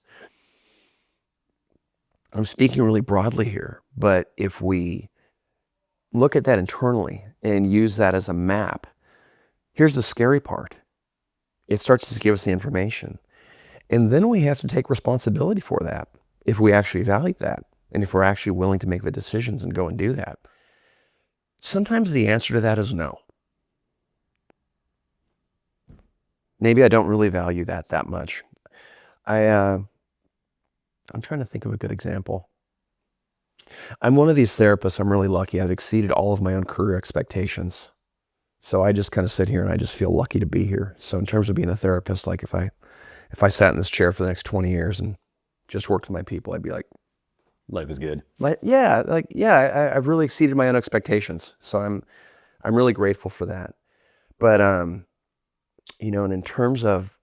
I'm speaking really broadly here, but if we look at that internally and use that as a map, here's the scary part. It starts to give us the information. And then we have to take responsibility for that if we actually value that and if we're actually willing to make the decisions and go and do that. Sometimes the answer to that is no. Maybe I don't really value that much. I'm trying to think of a good example. I'm one of these therapists. I'm really lucky. I've exceeded all of my own career expectations. So I just kind of sit here and I just feel lucky to be here. So in terms of being a therapist, like if I sat in this chair for the next 20 years and just worked with my people, I'd be like, Life is good. I've really exceeded my own expectations. So I'm really grateful for that. But you know, and in terms of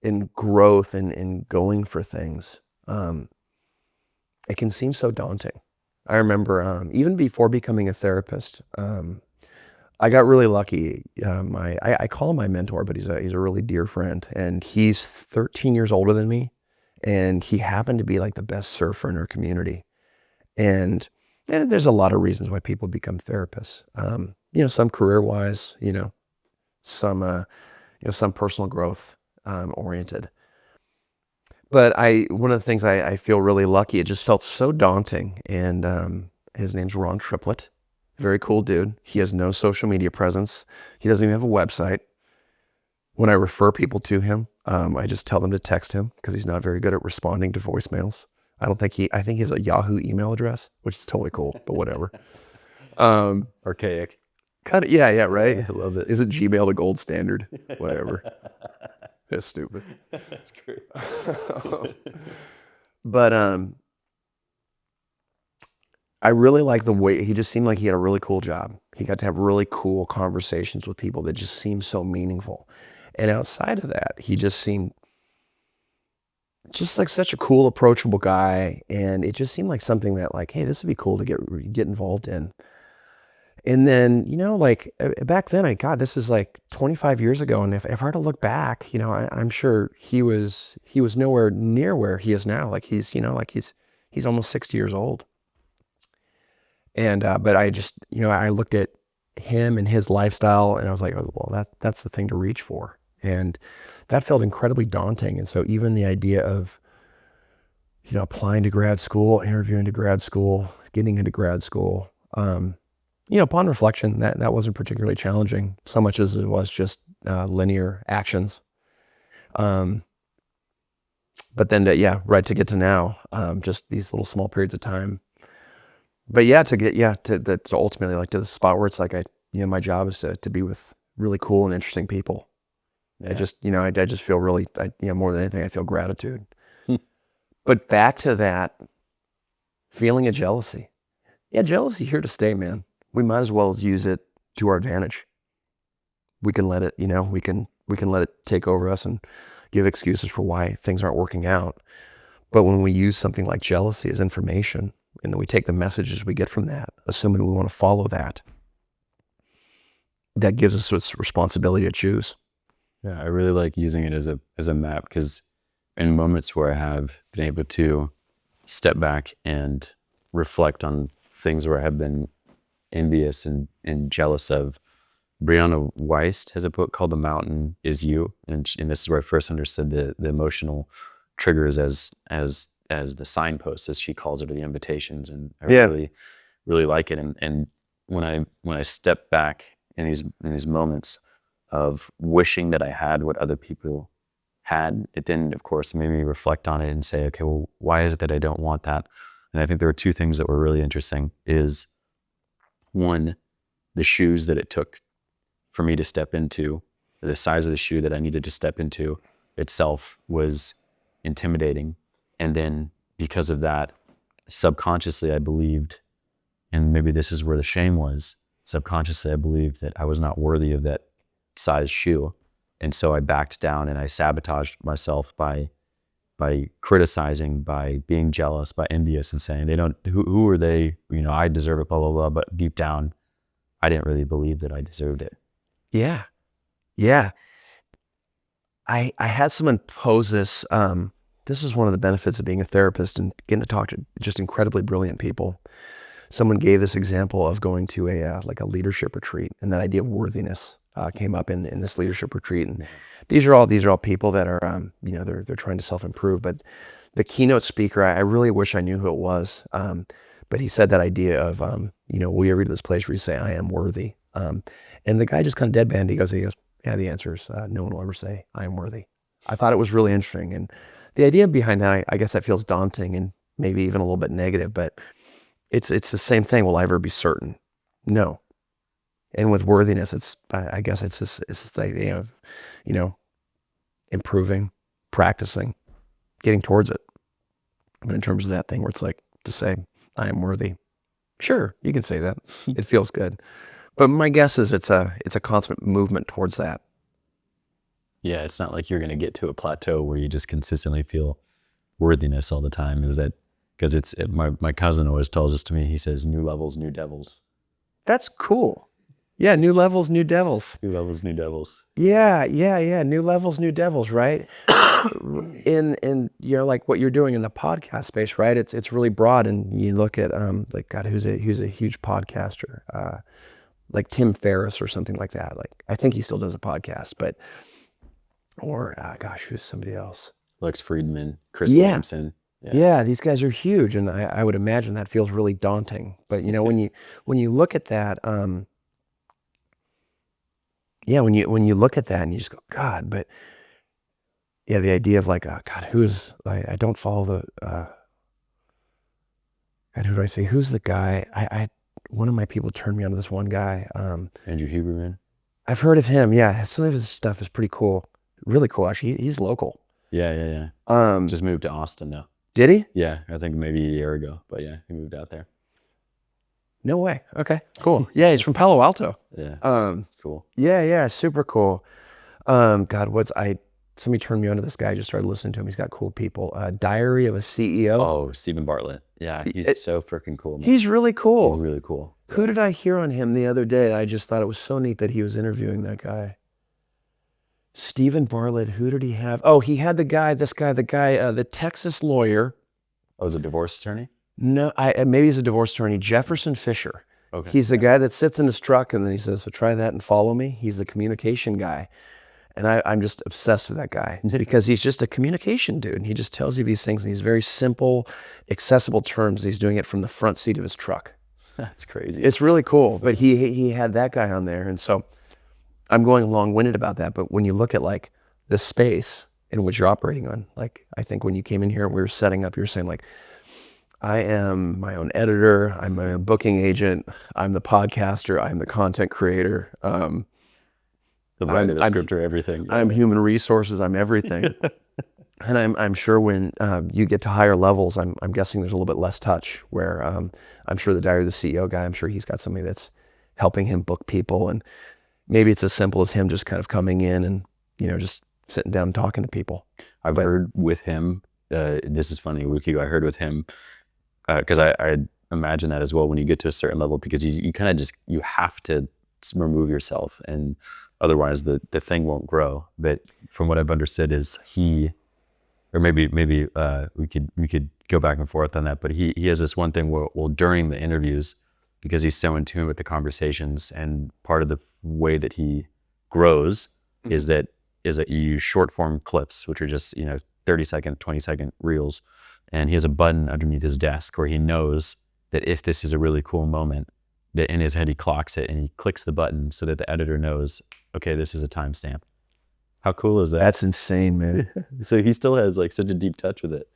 in growth and in going for things, it can seem so daunting. I remember even before becoming a therapist, I got really lucky. I call him my mentor, but he's a really dear friend, and he's 13 years older than me, and he happened to be like the best surfer in our community. And there's a lot of reasons why people become therapists. You know, some career-wise, you know, some personal growth oriented. But one of the things I feel really lucky, it just felt so daunting. And his name's Ron Triplett. Very cool dude. He has no social media presence. He doesn't even have a website. When I refer people to him, I just tell them to text him because he's not very good at responding to voicemails. I think he has a Yahoo email address, which is totally cool, but whatever. Archaic. Kind of, yeah, right. I love it. Isn't Gmail the gold standard? Whatever. That's stupid. That's great. But I really like the way he just seemed like he had a really cool job. He got to have really cool conversations with people that just seemed so meaningful. And outside of that, he just seemed just like such a cool, approachable guy. And it just seemed like something that like, hey, this would be cool to get involved in. And then, you know, like back then, God, this is like 25 years ago. And if I were to look back, you know, I'm sure he was nowhere near where he is now. Like he's almost 60 years old. And, but I just, you know, I looked at him and his lifestyle and I was like, oh, well, that's the thing to reach for. And that felt incredibly daunting. And so even the idea of, you know, applying to grad school, interviewing to grad school, getting into grad school, you know, upon reflection, that wasn't particularly challenging so much as it was just linear actions. But then, to get to now, just these little small periods of time. But to ultimately like to the spot where it's like my job is to be with really cool and interesting people. Yeah. I just feel really, more than anything, I feel gratitude. But back to that feeling of jealousy. Yeah, jealousy here to stay, man. We might as well use it to our advantage. We can let it, we can let it take over us and give excuses for why things aren't working out. But when we use something like jealousy as information, and then we take the messages we get from that, assuming we want to follow that, that gives us this responsibility to choose. Yeah, I really like using it as a map, because in moments where I have been able to step back and reflect on things where I have been envious and jealous of. Brianna Weist has a book called The Mountain Is You, and this is where I first understood the emotional triggers as the signposts, as she calls it, or the invitations, and I really like it. And when I step back in these moments of wishing that I had what other people had, it then of course made me reflect on it and say, okay, well, why is it that I don't want that? And I think there were two things that were really interesting. Is one, the shoes that it took for me to step into, the size of the shoe that I needed to step into itself was intimidating. And then because of that, subconsciously I believed, and maybe this is where the shame was, subconsciously I believed that I was not worthy of that size shoe. And so I backed down and I sabotaged myself by criticizing, by being jealous, by envious, and saying who are they? I deserve it, blah, blah, blah. But deep down, I didn't really believe that I deserved it. Yeah. Yeah. I had someone pose this. This is one of the benefits of being a therapist and getting to talk to just incredibly brilliant people. Someone gave this example of going to a leadership retreat, and that idea of worthiness came up in this leadership retreat. And these are all people that are they're trying to self-improve. But the keynote speaker, I really wish I knew who it was. But he said that idea of will you ever get to this place where you say I am worthy? And the guy just kind of deadpanned. He goes, yeah, the answer is no one will ever say I am worthy. I thought it was really interesting, and the idea behind that, I guess that feels daunting and maybe even a little bit negative, but it's the same thing. Will I ever be certain? No. And with worthiness, I guess it's just the idea of, improving, practicing, getting towards it. But in terms of that thing where it's like to say, I am worthy. Sure, you can say that. It feels good. But my guess is it's a constant movement towards that. Yeah, it's not like you're going to get to a plateau where you just consistently feel worthiness all the time. Is that because my cousin always tells this to me. He says, new levels, new devils. That's cool. Yeah, new levels, new devils. New levels, new devils. Yeah. New levels, new devils, right? in like what you're doing in the podcast space, right? It's really broad, and you look at like God, who's a huge podcaster, like Tim Ferriss or something like that. Like I think he still does a podcast, but who's somebody else? Lex Friedman, Chris Williamson. Yeah, these guys are huge, and I would imagine that feels really daunting. But when you look at that, when you look at that and you just go, God, but yeah, the idea of like, God, I don't follow the, God, who do I say? Who's the guy? One of my people turned me on to this one guy. Andrew Huberman. I've heard of him. Yeah, some of his stuff is pretty cool, really cool. Actually, he's local. Yeah. Just moved to Austin now. Did he? Yeah, I think maybe a year ago. But yeah, he moved out there. No way. Okay, cool. Yeah, he's from Palo Alto. Yeah, cool. Yeah, super cool. Somebody turned me on to this guy. I just started listening to him. He's got cool people. Diary of a CEO. Oh, Stephen Bartlett. Yeah, he's so freaking cool, man. He's really cool. He's really cool. Who did I hear on him the other day? I just thought it was so neat that he was interviewing that guy. Stephen Bartlett. Who did he have? Oh, he had the Texas lawyer. Oh, was a divorce attorney? No, maybe he's a divorce attorney. Jefferson Fisher. Okay. He's the guy that sits in his truck and then he says, so try that and follow me. He's the communication guy. And I'm just obsessed with that guy because he's just a communication dude. And he just tells you these things in these very simple, accessible terms. He's doing it from the front seat of his truck. That's crazy. It's really cool. But he had that guy on there. And so I'm going long-winded about that. But when you look at like the space in which you're operating on, like I think when you came in here and we were setting up, you were saying like, I am my own editor. I'm my own booking agent. I'm the podcaster. I'm the content creator. The writer, the scripter, everything. I'm human resources. I'm everything. And I'm sure when you get to higher levels, I'm guessing there's a little bit less touch. Where I'm sure the Diary of the CEO guy, I'm sure he's got somebody that's helping him book people, and maybe it's as simple as him just kind of coming in and just sitting down and talking to people. I've heard with him. This is funny. A week ago, I heard with him. Because I imagine that as well when you get to a certain level, because you kind of you have to remove yourself, and otherwise the thing won't grow. But from what I've understood is or maybe we could go back and forth on that. But he has this one thing where, well, during the interviews, because he's so in tune with the conversations, and part of the way that he grows is that you use short form clips, which are just 30-second, 20-second reels. And he has a button underneath his desk where he knows that if this is a really cool moment, that in his head he clocks it and he clicks the button so that the editor knows, okay, this is a timestamp. How cool is that? That's insane, man. So he still has like such a deep touch with it.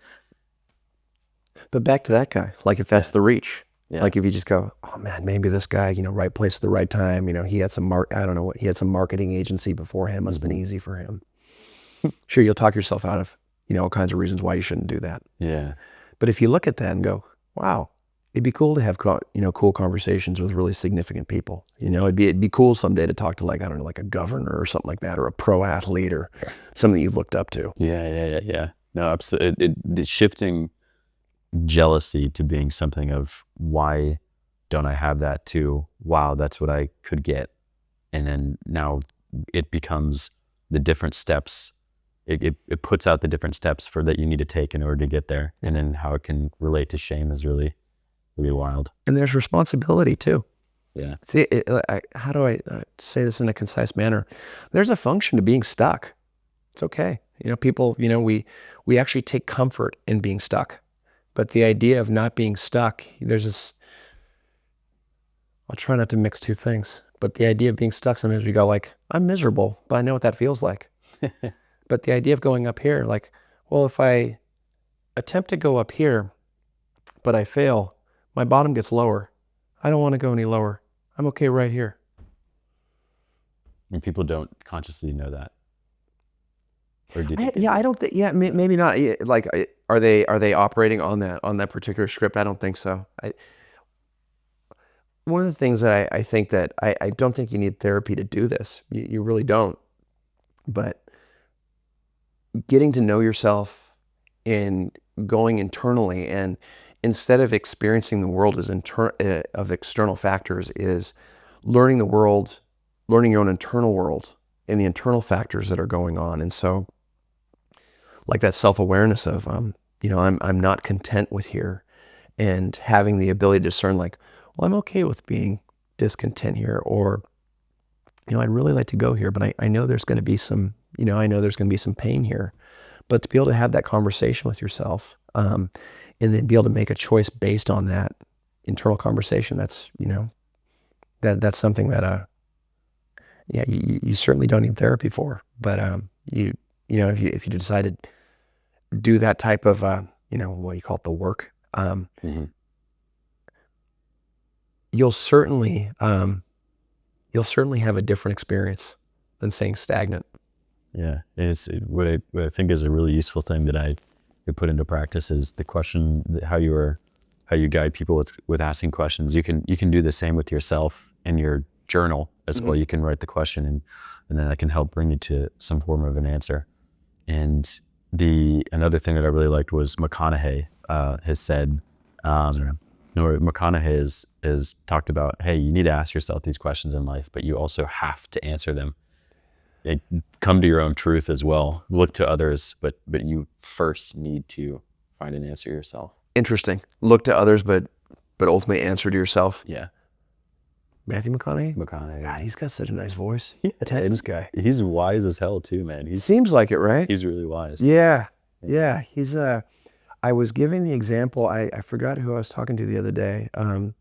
But back to that guy, like if that's the reach, Yeah. like if you just go, oh man, maybe this guy, right place at the right time. He had he had some marketing agency before him. Must have been easy for him. Sure, you'll talk yourself out of all kinds of reasons why you shouldn't do that. Yeah. But if you look at that and go, wow, it'd be cool to have cool conversations with really significant people. It'd be cool someday to talk to like a governor or something like that, or a pro athlete or something you've looked up to. Yeah. No, absolutely. It's shifting jealousy to being something of, why don't I have that, to, wow, that's what I could get. And then now it becomes the different steps. It puts out the different steps that you need to take in order to get there. And then how it can relate to shame is really, really wild. And there's responsibility too. Yeah. See, how do I say this in a concise manner? There's a function to being stuck. It's okay. People, we actually take comfort in being stuck. But the idea of not being stuck, there's this, I'll try not to mix two things, but the idea of being stuck, sometimes we go like, I'm miserable, but I know what that feels like. But the idea of going up here, like, well, if I attempt to go up here, but I fail, my bottom gets lower. I don't want to go any lower. I'm okay right here. And people don't consciously know that. Or do you think I don't think. Yeah, maybe not. Yeah, like, are they operating on that particular script? I don't think so. One of the things that I think that I don't think you need therapy to do this. You really don't. But getting to know yourself and going internally, and instead of experiencing the world as of external factors, is learning the world, learning your own internal world and the internal factors that are going on. And so, like that self-awareness of, I'm not content with here, and having the ability to discern, like, well, I'm okay with being discontent here, or, I'd really like to go here, but I know there's going to be some pain here. But to be able to have that conversation with yourself, and then be able to make a choice based on that internal conversation, that's, that's something that, you certainly don't need therapy for. But, if you decided to do that type of, what you call it, the work, mm-hmm. you'll certainly have a different experience than staying stagnant. Yeah, and it's what I think is a really useful thing that I could put into practice is the question, how you guide people with asking questions. You can do the same with yourself in your journal as well. You can write the question, and then that can help bring you to some form of an answer. And another thing that I really liked was McConaughey has said, McConaughey has talked about, hey, you need to ask yourself these questions in life, but you also have to answer them. Come to your own truth as well. Look to others, but you first need to find an answer yourself. Interesting. Look to others, but ultimately answer to yourself. Yeah. Matthew McConaughey? McConaughey. God, he's got such a nice voice. Yeah, This guy. He's wise as hell too, man. He seems like it, right? He's really wise. Yeah. Yeah. He's I was giving the example, I forgot who I was talking to the other day. I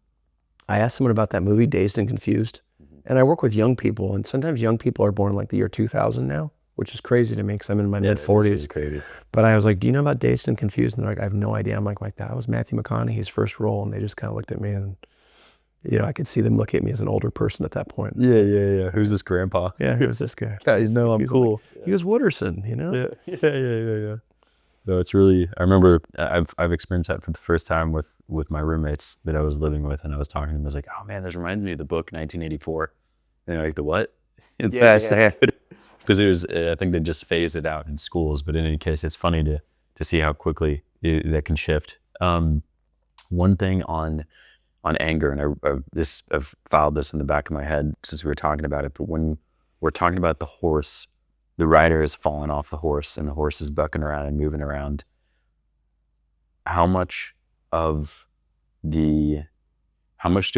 asked someone about that movie, Dazed and Confused. And I work with young people, and sometimes young people are born like the year 2000 now, which is crazy to me because I'm in my mid-40s. Crazy. But I was like, do you know about Dazed and Confused? And they're like, I have no idea. I'm like, that was Matthew McConaughey's first role. And they just kind of looked at me, and, I could see them look at me as an older person at that point. Yeah. Who's this grandpa? Yeah, who's this guy? Guys know I'm cool. Like, he was Wooderson, Yeah. No, it's really, I remember I've experienced that for the first time with my roommates that I was living with, and I was talking to them. I was like, oh man, this reminds me of the book 1984. And they're like, the what? Yeah. Because it was, I think they just phased it out in schools, but in any case, it's funny to see how quickly that can shift. One thing on anger, and I've filed this in the back of my head since we were talking about it, but when we're talking about the horse, the rider has fallen off the horse and the horse is bucking around and moving around. How much do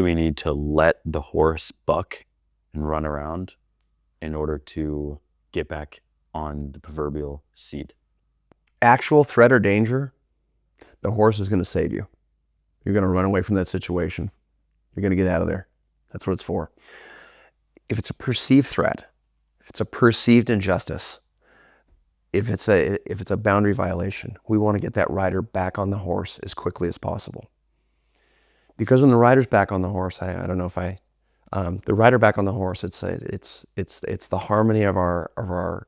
we need to let the horse buck and run around in order to get back on the proverbial seat? Actual threat or danger, the horse is going to save you. You're going to run away from that situation. You're going to get out of there. That's what it's for. If it's a perceived threat, if it's a perceived injustice, if it's a boundary violation, we want to get that rider back on the horse as quickly as possible. Because when the rider's back on the horse, I don't know if the rider back on the horse, it's the harmony of our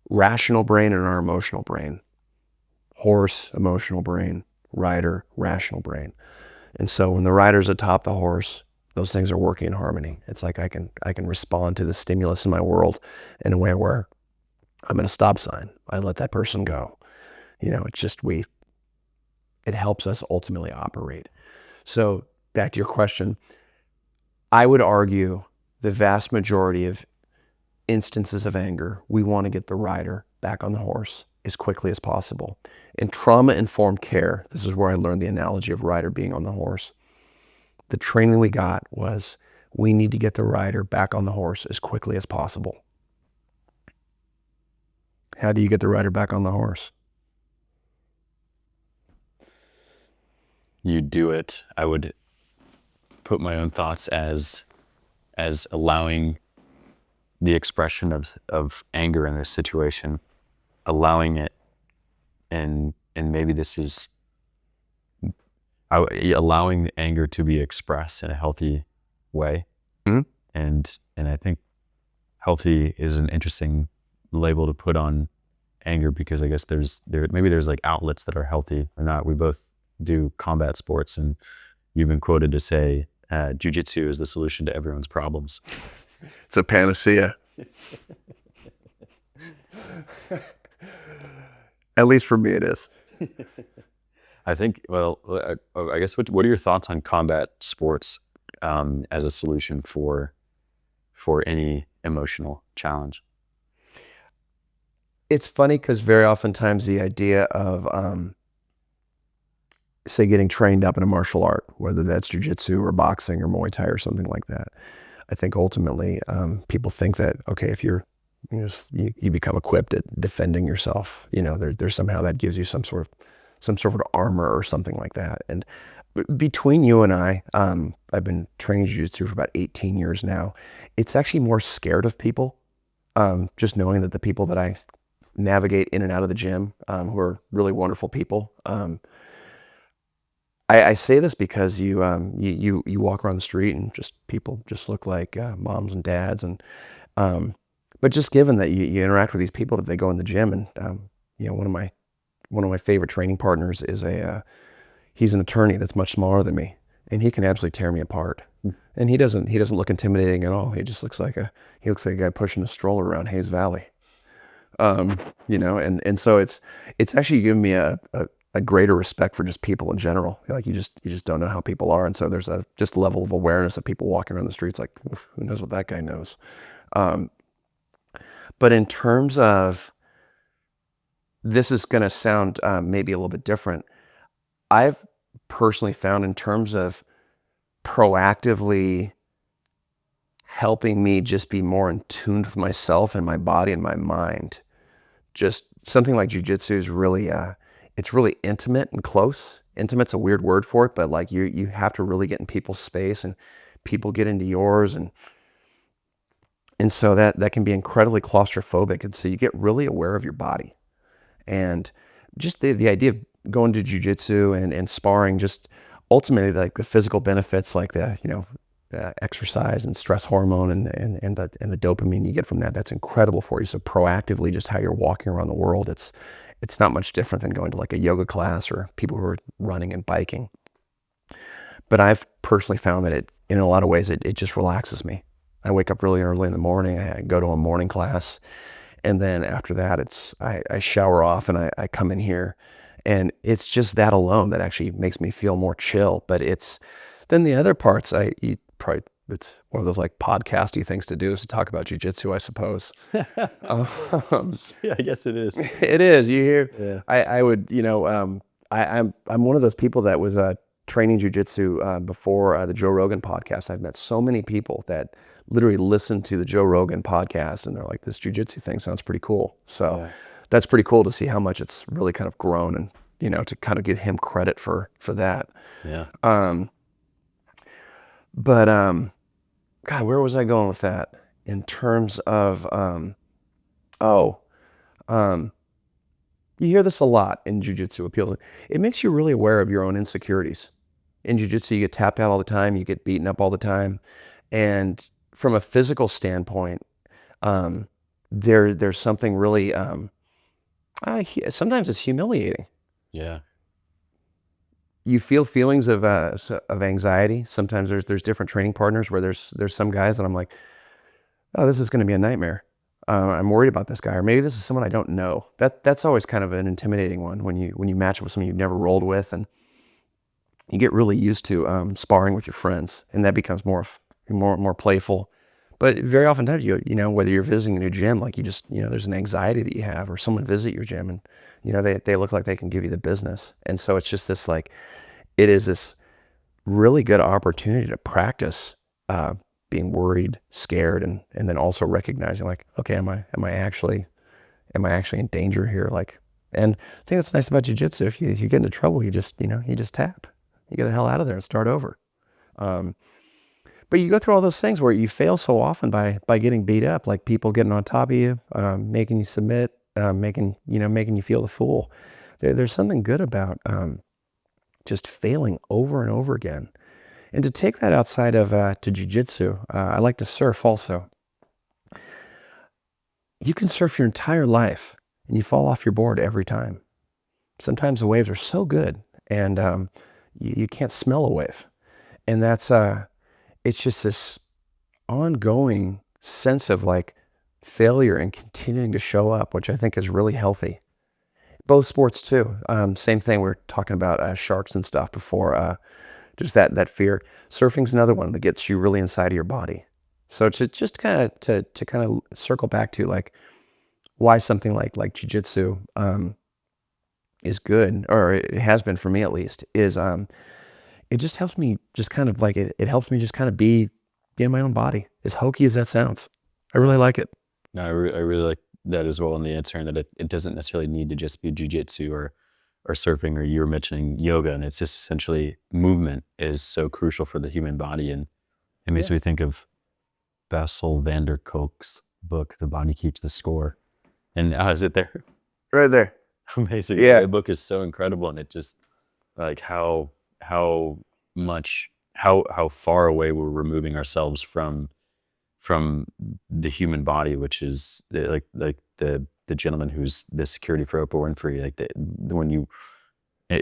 rational brain and our emotional brain. Horse, emotional brain; rider, rational brain. And so when the rider's atop the horse, those things are working in harmony. It's like I can respond to the stimulus in my world in a way where I'm at a stop sign. I let that person go. It's just it helps us ultimately operate. So back to your question, I would argue the vast majority of instances of anger, we want to get the rider back on the horse as quickly as possible. In trauma-informed care, this is where I learned the analogy of rider being on the horse. The training we got was we need to get the rider back on the horse as quickly as possible. How do you get the rider back on the horse? You do it. I would put my own thoughts as allowing the expression of anger in this situation, allowing it, and maybe this is allowing the anger to be expressed in a healthy way. Mm-hmm. And I think healthy is an interesting label to put on anger, because I guess maybe there's like outlets that are healthy or not. We both do combat sports, and you've been quoted to say, jiu-jitsu is the solution to everyone's problems. It's a panacea. At least for me, it is. I think, well, I guess what are your thoughts on combat sports as a solution for any emotional challenge? It's funny because very oftentimes the idea of, say, getting trained up in a martial art, whether that's jiu-jitsu or boxing or Muay Thai or something like that, I think ultimately people think that, okay, if you become equipped at defending yourself, there's somehow that gives you some sort of armor or something like that. And between you and I've been training jiu-jitsu for about 18 years now. It's actually more scared of people, just knowing that the people that I navigate in and out of the gym, who are really wonderful people. I say this because you walk around the street and just people just look like moms and dads, and but just given that you interact with these people, that they go in the gym, and one of my favorite training partners is he's an attorney that's much smaller than me, and he can absolutely tear me apart. And he doesn't look intimidating at all. He just looks like a guy pushing a stroller around Hayes Valley. And so it's actually given me a greater respect for just people in general. Like you just don't know how people are. And so there's a just level of awareness of people walking around the streets, like, who knows what that guy knows. But in terms of, this is going to sound maybe a little bit different. I've personally found, in terms of proactively helping me just be more in tune with myself and my body and my mind, just something like jiu-jitsu is really, it's really intimate and close. Intimate's a weird word for it, but like you have to really get in people's space, and people get into yours, and so that can be incredibly claustrophobic. And so you get really aware of your body, and just the idea of going to jiu-jitsu and sparring, just ultimately like the physical benefits, like the exercise and stress hormone and the dopamine you get from that, that's incredible for you. So proactively, just how you're walking around the world, it's not much different than going to like a yoga class or people who are running and biking. But I've personally found that in a lot of ways, it just relaxes me. I wake up really early in the morning, I go to a morning class, and then after that, I shower off and I come in here, and it's just that alone that actually makes me feel more chill. But then the other parts, it's one of those like podcasty things to do, is to talk about jiu-jitsu, I suppose. Yeah, I guess it is. It is. You hear? Yeah. I would, I'm one of those people that was training jiu-jitsu before the Joe Rogan podcast. I've met so many people that literally listen to the Joe Rogan podcast, and they're like, this jiu-jitsu thing sounds pretty cool. So yeah, that's pretty cool to see how much it's really kind of grown, and to kind of give him credit for that. Yeah. But God, where was I going with that? In terms of you hear this a lot in jiu-jitsu, appeal. It makes you really aware of your own insecurities. In jiu-jitsu, you get tapped out all the time, you get beaten up all the time, and from a physical standpoint, there's something really sometimes it's humiliating. Yeah. You feel feelings of anxiety. Sometimes there's different training partners where there's some guys that I'm like, oh, this is going to be a nightmare. I'm worried about this guy, or maybe this is someone I don't know. That's always kind of an intimidating one when you match up with someone you've never rolled with, and you get really used to sparring with your friends, and that becomes more playful. But very often times, whether you're visiting a new gym, like there's an anxiety that you have, or someone visit your gym and they look like they can give you the business. And so it's just this it is this really good opportunity to practice being worried, scared, and then also recognizing, like, okay, am I actually in danger here? Like, and I think that's nice about jiu-jitsu. If you get into trouble, you just tap. You get the hell out of there and start over. But you go through all those things where you fail so often by getting beat up, like people getting on top of you, making you submit, making you feel the fool. There's something good about just failing over and over again. And to take that outside of to jiu-jitsu, I like to surf also. you can surf your entire life and you fall off your board every time. Sometimes the waves are so good and you can't smell a wave. And that's, it's just this ongoing sense of like failure and continuing to show up, which I think is really healthy. Both sports too. Same thing. We were talking about sharks and stuff before. Just that fear. Surfing's another one that gets you really inside of your body. So to just kind of to kind of circle back to like why something like jiu-jitsu is good, or it has been for me at least, is it just helps me just kind of like it helps me just kind of be in my own body. As hokey as that sounds, I really like it. No, I really like that as well in the answer, and that it doesn't necessarily need to just be jiu-jitsu or surfing, or you were mentioning yoga, and it's just essentially movement is so crucial for the human body. And it makes me think of Bessel van der Kolk's book, The Body Keeps the Score. And is it there? Right there. Amazing. Yeah. The book is so incredible, and it just like how far away we're removing ourselves from the human body, which is like the gentleman who's the security for Oprah Winfrey. Like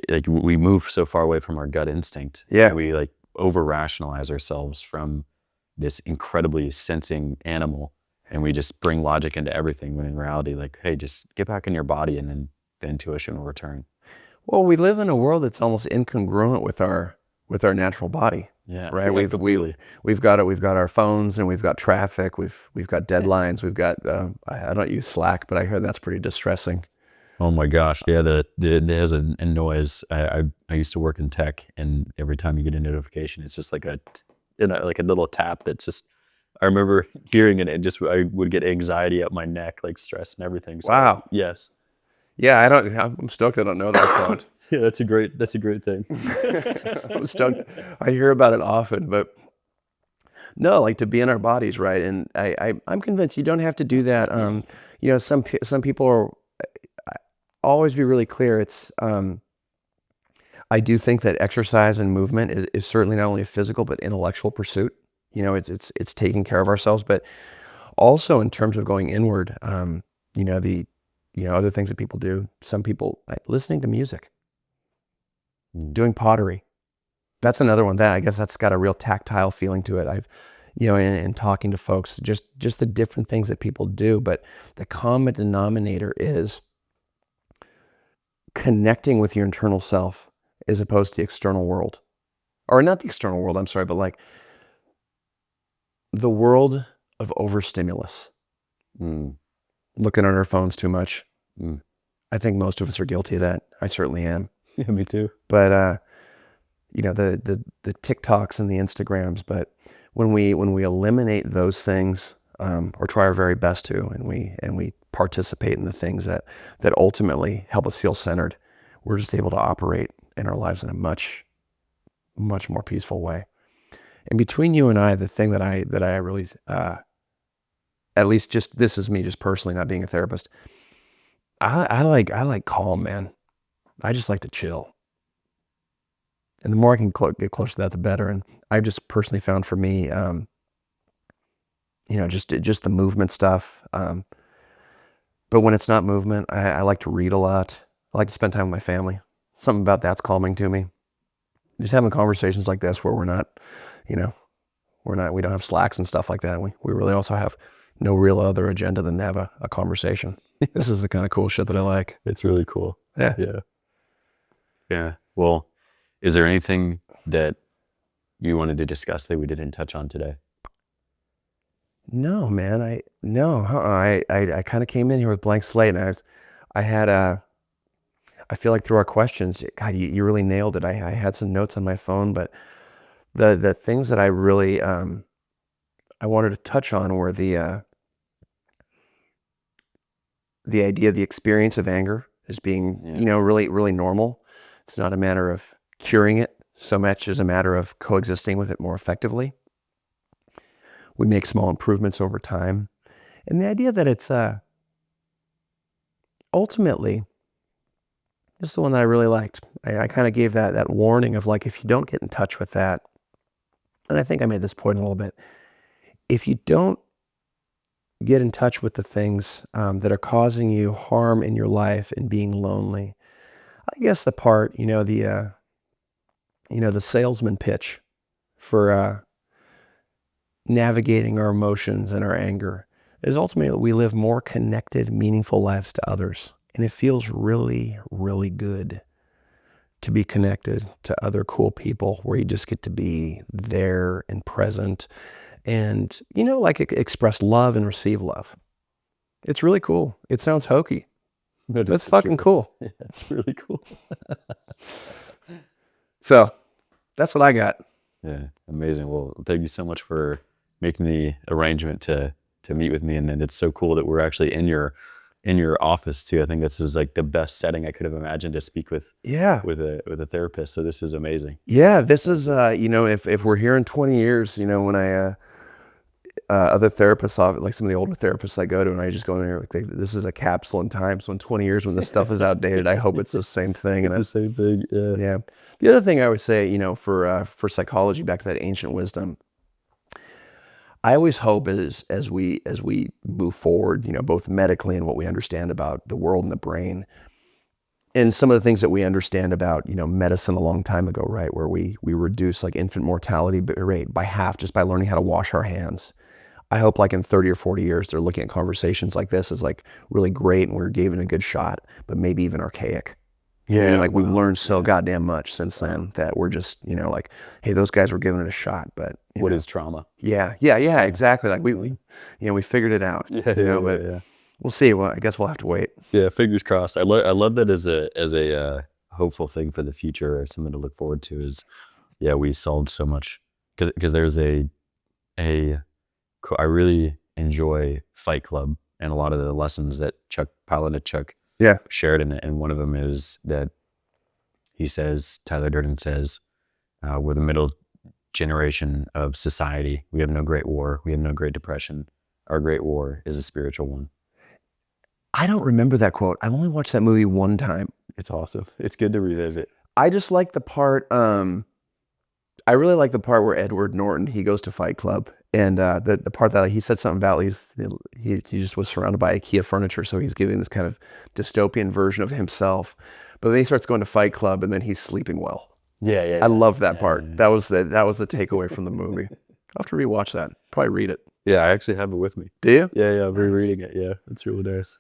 like we move so far away from our gut instinct. Yeah. And we like over rationalize ourselves from this incredibly sensing animal, and we just bring logic into everything, when in reality, like, hey, just get back in your body and then the intuition will return. Well, we live in a world that's almost incongruent with our natural body. Yeah. Right. Yeah, We've got it. We've got our phones, and we've got traffic. We've got deadlines. We've got. I don't use Slack, but I hear that's pretty distressing. Oh my gosh. Yeah. There's a noise. I used to work in tech, and every time you get a notification, it's just like like a little tap that's just, I remember hearing it, and just, I would get anxiety up my neck, like stress and everything. So, Wow. yes. Yeah. I'm stoked I don't know that phone. Yeah. That's a great thing. I'm stoked. I hear about it often, but no, like to be in our bodies, right? And I'm convinced you don't have to do that. Some people are. Always be really clear. It's I do think that exercise and movement is certainly not only a physical but intellectual pursuit. It's taking care of ourselves, but also in terms of going inward. Other things that people do. Some people like listening to music, doing pottery. That's another one that I guess that's got a real tactile feeling to it. I've, in talking to folks, just the different things that people do, but the common denominator is connecting with your internal self as opposed to the external world. Or not the external world, I'm sorry, but like the world of overstimulus. Looking at our phones too much. I think most of us are guilty of that. I certainly am. Yeah, me too. But the TikToks and the Instagrams, but when we eliminate those things, or try our very best to, and we participate in the things that ultimately help us feel centered, we're just able to operate in our lives in a much, much more peaceful way. And between you and I, the thing that I really, at least just, this is me just personally, not being a therapist, I like calm, man. I just like to chill. And the more I can get close to that, the better. And I've just personally found for me, just the movement stuff. But when it's not movement, I like to read a lot. I like to spend time with my family. Something about that's calming to me. Just having conversations like this where we don't have slacks and stuff like that. We really also have no real other agenda than to have a conversation. This is the kind of cool shit that I like. It's really cool. Yeah. Yeah. Yeah. Well, is there anything that you wanted to discuss that we didn't touch on today? No, man. I kind of came in here with blank slate, and I feel like through our questions, God, you really nailed it. I had some notes on my phone, but the things that I really I wanted to touch on were the idea of the experience of anger as being, really, really normal. It's not a matter of curing it so much as a matter of coexisting with it more effectively. We make small improvements over time. And the idea that it's ultimately, this is the one that I really liked. I kind of gave that warning of like, if you don't get in touch with that, and I think I made this point a little bit, if you don't get in touch with the things that are causing you harm in your life and being lonely. I guess the part, the salesman pitch for navigating our emotions and our anger is ultimately we live more connected, meaningful lives to others. And it feels really, really good to be connected to other cool people where you just get to be there and present and, like express love and receive love. It's really cool. It sounds hokey. That's fucking cool. Yeah, it's really cool. So that's what I got. Yeah, amazing. Well, thank you so much for making the arrangement to meet with me. And then it's so cool that we're actually in your office too. I think this is like the best setting I could have imagined to speak with with a therapist. So this is amazing. Yeah, this is if we're here in 20 years, when I other therapists, like some of the older therapists I go to, and I just go in there like this is a capsule in time. So in 20 years, when this stuff is outdated, I hope it's the same thing. And the same thing. Yeah. Yeah. The other thing I would say, for psychology, back to that ancient wisdom, I always hope as we move forward, both medically and what we understand about the world and the brain, and some of the things that we understand about, medicine a long time ago, right, where we reduce like infant mortality rate by half just by learning how to wash our hands. I hope like in 30 or 40 years, they're looking at conversations like this as like really great and we're given a good shot, but maybe even archaic. Yeah. Like we've learned so goddamn much since then that we're just, like, hey, those guys were giving it a shot, but what is trauma? Yeah, exactly. Like we figured it out. Yeah. We'll see. Well, I guess we'll have to wait. Yeah, fingers crossed. I love that as a hopeful thing for the future or something to look forward to. Is we solved so much because there's I really enjoy Fight Club and a lot of the lessons that Chuck Palahniuk shared in it. And one of them is that Tyler Durden says, we're the middle generation of society. We have no great war. We have no great depression. Our great war is a spiritual one. I don't remember that quote. I've only watched that movie one time. It's awesome. It's good to revisit. I just like the part, I really like the part where Edward Norton, he goes to Fight Club, and the part that he said something about he just was surrounded by IKEA furniture, so he's giving this kind of dystopian version of himself. But then he starts going to Fight Club, and then he's sleeping well. Yeah. I love that part. Yeah. That was the takeaway from the movie. I'll have to rewatch that. Probably read it. Yeah, I actually have it with me. Do you? Yeah, I'm rereading it. Yeah, it's really nice.